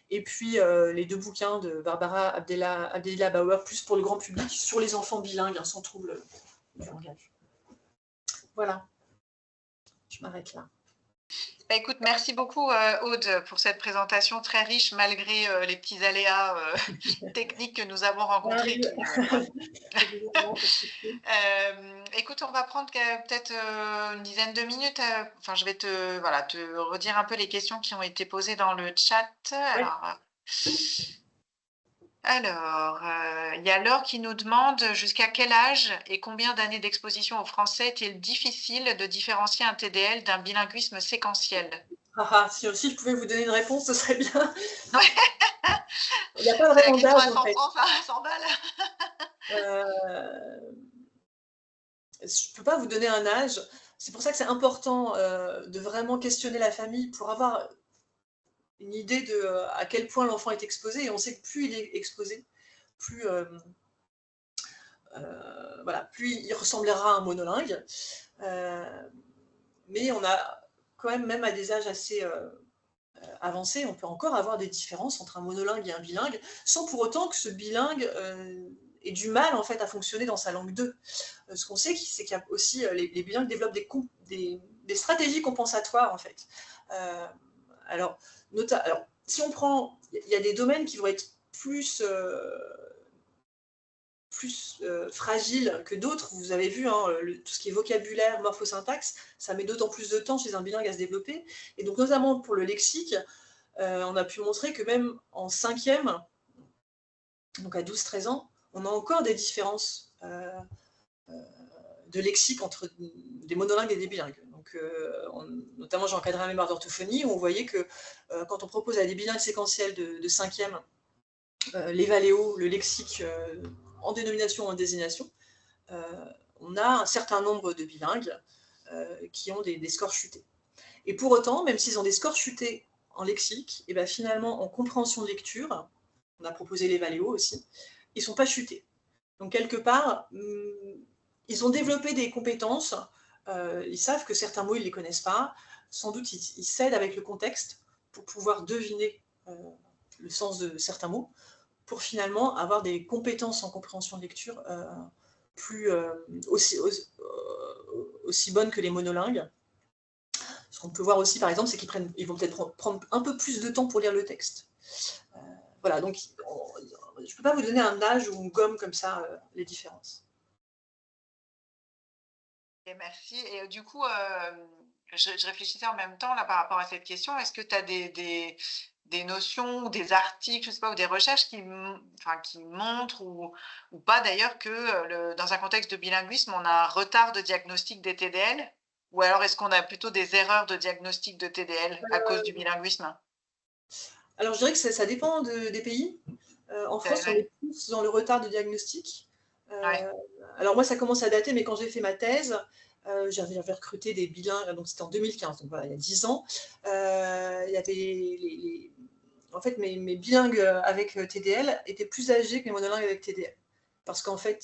Et puis les 2 bouquins de Barbara Abdelila Bauer, plus pour le grand public, sur les enfants bilingues, hein, sans trouble du langage. Voilà, je m'arrête là. Bah, écoute, merci beaucoup Aude pour cette présentation très riche malgré les petits aléas techniques que nous avons rencontrés. Écoute, on va prendre peut-être une dizaine de minutes. Enfin, je vais te redire un peu les questions qui ont été posées dans le chat. Alors, il y a Laure qui nous demande jusqu'à quel âge et combien d'années d'exposition au français est-il difficile de différencier un TDL d'un bilinguisme séquentiel? Si aussi je pouvais vous donner une réponse, ce serait bien. Ouais. Il n'y a pas vraiment d'âge en fait. 100 balles. Je ne peux pas vous donner un âge. C'est pour ça que c'est important de vraiment questionner la famille pour avoir une idée de à quel point l'enfant est exposé. Et on sait que plus il est exposé, plus il ressemblera à un monolingue. Mais on a quand même à des âges assez avancés, on peut encore avoir des différences entre un monolingue et un bilingue, sans pour autant que ce bilingue ait du mal en fait à fonctionner dans sa langue 2. Ce qu'on sait, c'est qu'il y a aussi les bilingues développent des stratégies compensatoires en fait. Alors, si on prend, il y a des domaines qui vont être plus fragile que d'autres. Vous avez vu, hein, tout ce qui est vocabulaire, morphosyntaxe, ça met d'autant plus de temps chez un bilingue à se développer. Et donc, notamment pour le lexique, on a pu montrer que même en 5e, donc à 12-13 ans, on a encore des différences de lexique entre des monolingues et des bilingues. Donc, notamment, j'ai encadré un mémoire d'orthophonie où on voyait que quand on propose à des bilingues séquentiels de 5e les valéos, le lexique en dénomination ou en désignation, on a un certain nombre de bilingues qui ont des scores chutés. Et pour autant, même s'ils ont des scores chutés en lexique, et ben finalement, en compréhension de lecture, on a proposé les valéos aussi, ils ne sont pas chutés. Donc, quelque part, ils ont développé des compétences, ils savent que certains mots, ils ne les connaissent pas, sans doute, ils s'aident avec le contexte pour pouvoir deviner le sens de certains mots, pour finalement avoir des compétences en compréhension de lecture plus, aussi bonnes que les monolingues. Ce qu'on peut voir aussi, par exemple, c'est qu'ils vont peut-être prendre un peu plus de temps pour lire le texte. Voilà, donc je ne peux pas vous donner un âge où on gomme comme ça les différences. Et merci. Et du coup, je réfléchissais en même temps là, par rapport à cette question. Est-ce que tu as des notions ou des articles, je sais pas, ou des recherches qui montrent ou pas d'ailleurs que dans un contexte de bilinguisme, on a un retard de diagnostic des TDL? Ou alors est-ce qu'on a plutôt des erreurs de diagnostic de TDL à cause du bilinguisme? Alors, je dirais que ça dépend des pays. En France, on est plus dans le retard de diagnostic. Ouais. Alors moi, ça commence à dater, mais quand j'ai fait ma thèse, j'avais recruté des bilingues, donc c'était en 2015, donc voilà, il y a 10 ans. Il y avait en fait, mes bilingues avec TDL étaient plus âgés que mes monolingues avec TDL. Parce qu'en fait,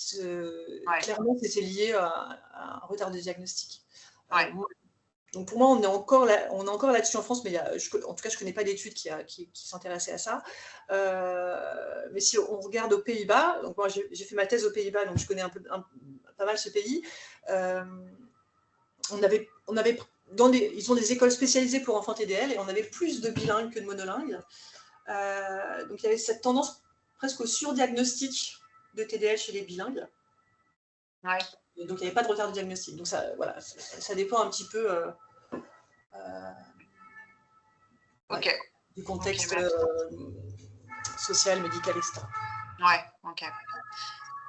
clairement, c'était lié à un retard de diagnostic. Ouais. Donc pour moi, on est encore là-dessus en France, mais en tout cas, je ne connais pas d'études qui s'intéressaient à ça. Mais si on regarde aux Pays-Bas, donc moi j'ai fait ma thèse aux Pays-Bas, donc je connais pas mal ce pays. Ils ont des écoles spécialisées pour enfants TDL et on avait plus de bilingues que de monolingues. Donc il y avait cette tendance presque au surdiagnostic de TDL chez les bilingues. Ouais. Et donc il n'y avait pas de retard de diagnostic. Donc ça, voilà, ça dépend un petit peu Ok. du contexte Ok, social, médical, etc. ouais, ok.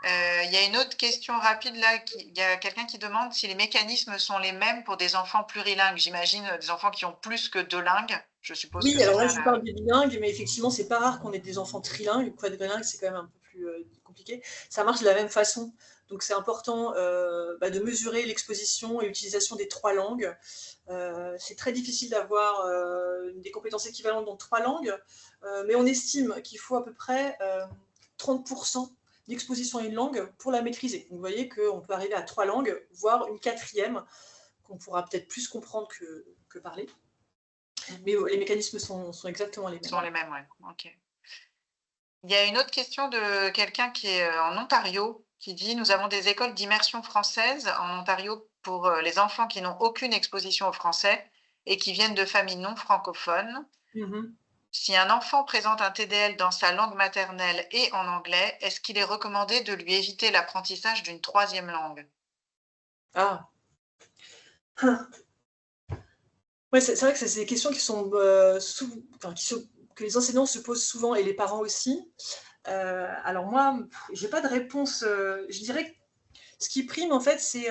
Il y a une autre question rapide là. Il y a quelqu'un qui demande si les mécanismes sont les mêmes pour des enfants plurilingues. J'imagine des enfants qui ont plus que 2 langues. Je suppose que Oui, c'est alors là, ça. je vous parle des bilingues, mais effectivement, c'est pas rare qu'on ait des enfants trilingues. Quadrilingues, c'est quand même un peu plus compliqué. Ça marche de la même façon. Donc, c'est important de mesurer l'exposition et l'utilisation des 3 langues. C'est très difficile d'avoir des compétences équivalentes dans 3 langues, mais on estime qu'il faut à peu près 30% d'exposition à une langue pour la maîtriser. Donc, vous voyez qu'on peut arriver à 3 langues, voire une 4e, qu'on pourra peut-être plus comprendre que parler. Mais les mécanismes sont exactement les mêmes. Sont les mêmes, ouais. Ok. Il y a une autre question de quelqu'un qui est en Ontario qui dit: nous avons des écoles d'immersion française en Ontario pour les enfants qui n'ont aucune exposition au français et qui viennent de familles non francophones. Mmh. Si un enfant présente un TDL dans sa langue maternelle et en anglais, est-ce qu'il est recommandé de lui éviter l'apprentissage d'une 3e langue? Ah! Ouais, c'est vrai que c'est des questions qui sont, que les enseignants se posent souvent et les parents aussi. Alors moi, j'ai pas de réponse, je dirais que ce qui prime en fait, c'est,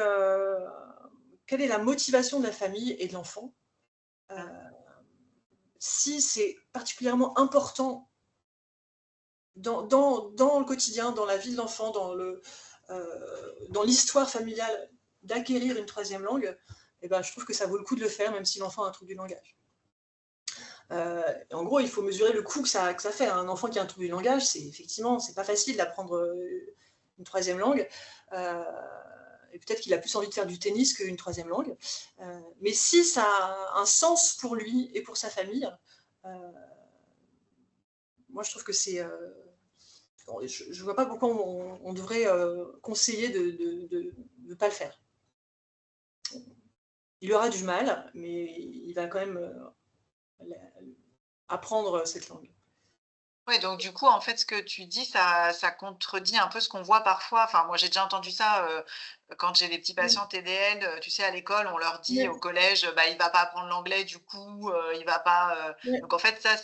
quelle est la motivation de la famille et de l'enfant? Heu, Mmh. Si c'est particulièrement important dans le quotidien, dans la vie de l'enfant, dans l'histoire familiale d'acquérir une 3e langue, et ben, je trouve que ça vaut le coup de le faire, même si l'enfant a un trouble du langage. En gros, il faut mesurer le coût que ça fait. Un enfant qui a un trouble du langage, c'est pas facile d'apprendre une 3e langue. Et peut-être qu'il a plus envie de faire du tennis qu'une 3e langue. Mais si ça a un sens pour lui et pour sa famille, moi je trouve que c'est. Je ne vois pas pourquoi on devrait conseiller de ne pas le faire. Il aura du mal, mais il va quand même apprendre cette langue. Ouais, donc du coup, en fait, ce que tu dis, ça contredit un peu ce qu'on voit parfois. Enfin, moi, j'ai déjà entendu ça, quand j'ai des petits Mmh. patients TDL, tu sais, à l'école, on leur dit au Ouais, collège, bah, il va pas apprendre l'anglais, du coup, il va pas, ouais. donc en fait, ça,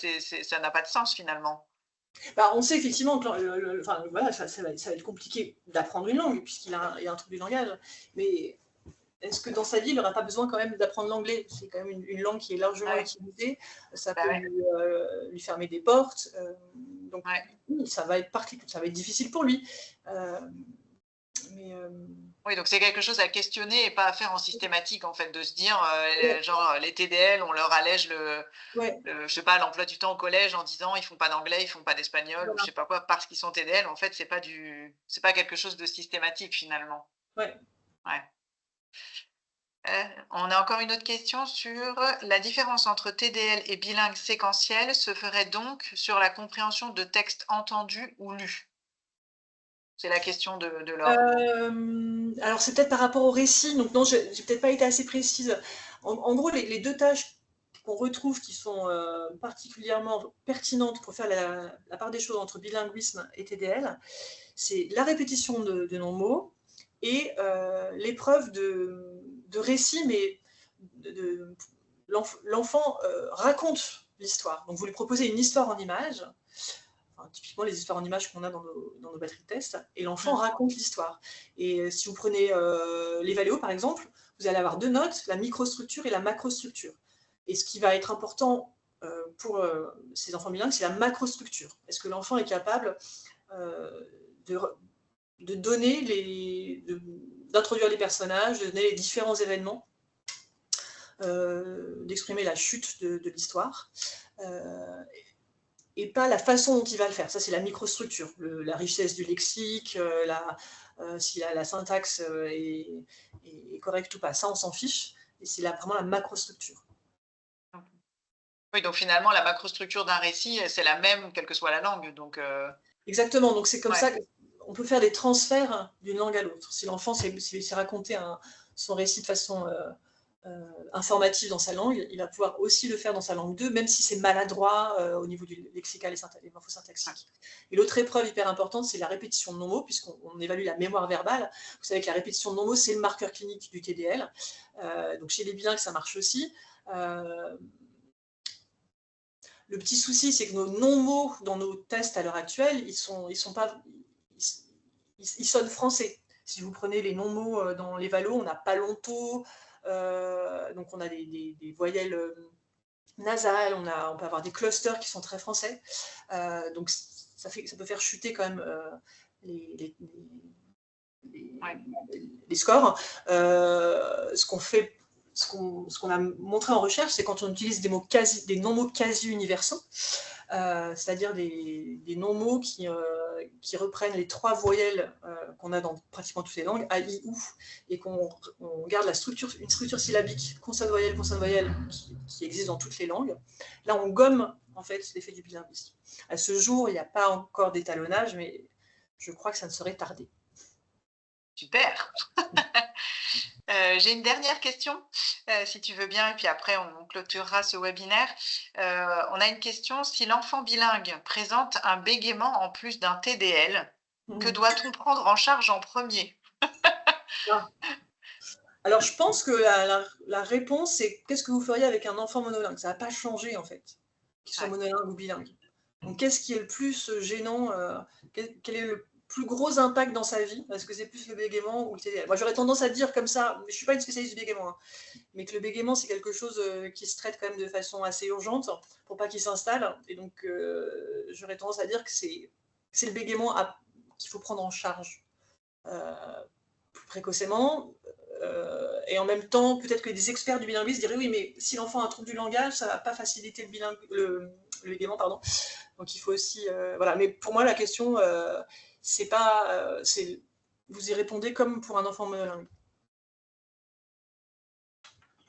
ça n'a pas de sens finalement. Bah, on sait effectivement que enfin, voilà, ça va être compliqué d'apprendre une langue puisqu'il a un trouble du langage. Mais est-ce que dans sa vie, il n'aura pas besoin quand même d'apprendre l'anglais? C'est quand même une langue qui est largement Ouais, utilisée. Ça bah, peut ouais, lui fermer des portes. Donc, ouais. oui, ça va être difficile pour lui. Euh, mais Oui, donc c'est quelque chose à questionner et pas à faire en systématique, en fait, de se dire, ouais, genre, les TDL, on leur allège ouais, je sais pas, l'emploi du temps au collège en disant: «Ils font pas d'anglais, ils font pas d'espagnol» ou je voilà, sais pas quoi, parce qu'ils sont TDL. En fait, c'est pas quelque chose de systématique finalement. ouais. Ouais. On a encore une autre question sur la différence entre TDL et bilingue séquentiel se ferait donc sur la compréhension de textes entendus ou lus? C'est la question de Laure. Alors c'est peut-être par rapport au récit, donc non, j'ai peut-être pas été assez précise. En gros, les deux tâches qu'on retrouve qui sont particulièrement pertinentes pour faire la part des choses entre bilinguisme et TDL, c'est la répétition de non-mots et l'épreuve de récit, mais l'enfant raconte l'histoire. Donc vous lui proposez une histoire en images, enfin, typiquement les histoires en images qu'on a dans nos batteries de tests, et l'enfant Mmh. raconte l'histoire. Et si vous prenez l'Evaleo par exemple, vous allez avoir deux notes, la microstructure et la macrostructure. Et ce qui va être important pour ces enfants bilingues, c'est la macrostructure. Est-ce que l'enfant est capable euh, de, de donner d'introduire les personnages, de donner les différents événements, d'exprimer la chute de l'histoire, euh, et pas la façon dont il va le faire. Ça, c'est la microstructure, la richesse du lexique, si la syntaxe est correcte ou pas. Ça, on s'en fiche. Et c'est vraiment la macrostructure. Oui, donc finalement, la macrostructure d'un récit, c'est la même quelle que soit la langue, donc Exactement. Donc, c'est comme ouais. ça qu'on peut faire des transferts d'une langue à l'autre. Si l'enfant s'est raconté son récit de façon informatif dans sa langue, il va pouvoir aussi le faire dans sa langue 2, même si c'est maladroit au niveau du lexical et Ouais. morphosyntaxique. Et l'autre épreuve hyper importante, c'est la répétition de non-mots, puisqu'on évalue la mémoire verbale. Vous savez que la répétition de non-mots, c'est le marqueur clinique du TDL. Donc chez les bilingues, ça marche aussi. Le petit souci, c'est que nos non-mots dans nos tests à l'heure actuelle, ils sonnent français. Si vous prenez les non-mots dans les valos, on n'a pas longtemps, donc on a des voyelles nasales, on peut avoir des clusters qui sont très français. Donc ça peut faire chuter quand même les, les, Ouais. les scores. Ce qu'on a montré en recherche, c'est quand on utilise des non-mots quasi universaux, c'est-à-dire des non-mots qui reprennent les trois voyelles qu'on a dans pratiquement toutes les langues, A, I, OU, et qu'on garde une structure syllabique, consonne, voyelle, qui existe dans toutes les langues. Là, on gomme en fait l'effet du bilinguisme. À ce jour, il n'y a pas encore d'étalonnage, mais je crois que ça ne serait tardé. Super. J'ai une dernière question, si tu veux bien, et puis après on clôturera ce webinaire. On a une question: si l'enfant bilingue présente un bégaiement en plus d'un TDL, que Mmh. doit-on prendre en charge en premier? Ah. Alors, je pense que la réponse, c'est qu'est-ce que vous feriez avec un enfant monolingue? Ça va pas changer, en fait, qu'il soit Ouais. monolingue ou bilingue. Donc, qu'est-ce qui est le plus gênant? Quel est le plus gros impact dans sa vie? Est-ce que c'est plus le bégaiement ou le TDL? Moi, j'aurais tendance à dire comme ça, mais je ne suis pas une spécialiste du bégaiement, hein, mais que le bégaiement, c'est quelque chose qui se traite quand même de façon assez urgente pour pas qu'il s'installe. Et donc, j'aurais tendance à dire que c'est le bégaiement qu'il faut prendre en charge euh, plus précocement. Et en même temps, peut-être que des experts du bilinguisme diraient oui, mais si l'enfant a un trouble du langage, ça ne va pas faciliter le bégaiement, pardon. Donc il faut aussi, voilà. Mais pour moi, la question, c'est pas, vous y répondez comme pour un enfant monolingue.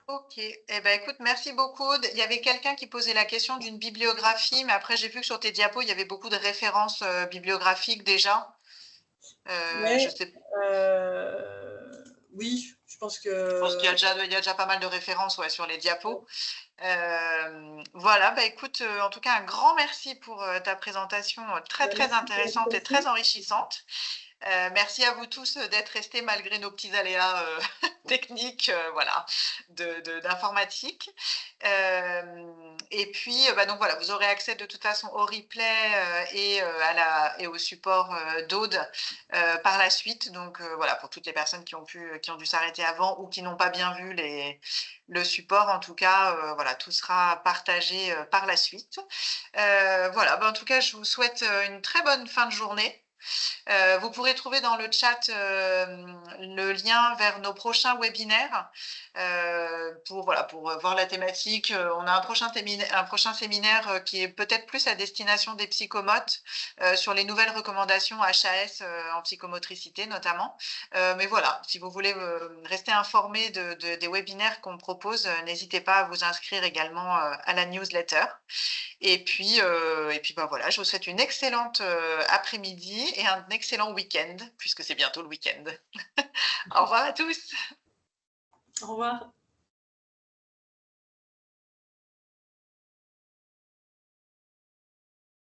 OK. Eh ben, écoute, merci beaucoup. Il y avait quelqu'un qui posait la question d'une bibliographie, mais après j'ai vu que sur tes diapos, il y avait beaucoup de références, bibliographiques déjà. Je Ouais, sais euh, oui, je pense Je pense qu'il y que a déjà pas mal de références sur les diapos. Voilà, bah, écoute, en tout cas, un grand merci pour ta présentation très, bah, très merci pour intéressante et très l'invitation. enrichissante. Merci à vous tous d'être restés malgré nos petits aléas techniques, voilà, d'informatique. Et puis, bah, donc voilà, vous aurez accès de toute façon au replay et au support d'Aude par la suite. Donc voilà, pour toutes les personnes qui ont dû s'arrêter avant ou qui n'ont pas bien vu le support, en tout cas, voilà, tout sera partagé par la suite. Voilà, bah, en tout cas, je vous souhaite une très bonne fin de journée. Vous pourrez trouver dans le chat le lien vers nos prochains webinaires pour, voilà, pour voir la thématique. On a un prochain séminaire qui est peut-être plus à destination des psychomotes sur les nouvelles recommandations HAS en psychomotricité notamment. Mais voilà, si vous voulez rester informé des webinaires qu'on propose, n'hésitez pas à vous inscrire également à la newsletter. Et puis bah voilà, je vous souhaite une excellente après-midi et un excellent week-end, puisque c'est bientôt le week-end. Au revoir à tous. Au revoir.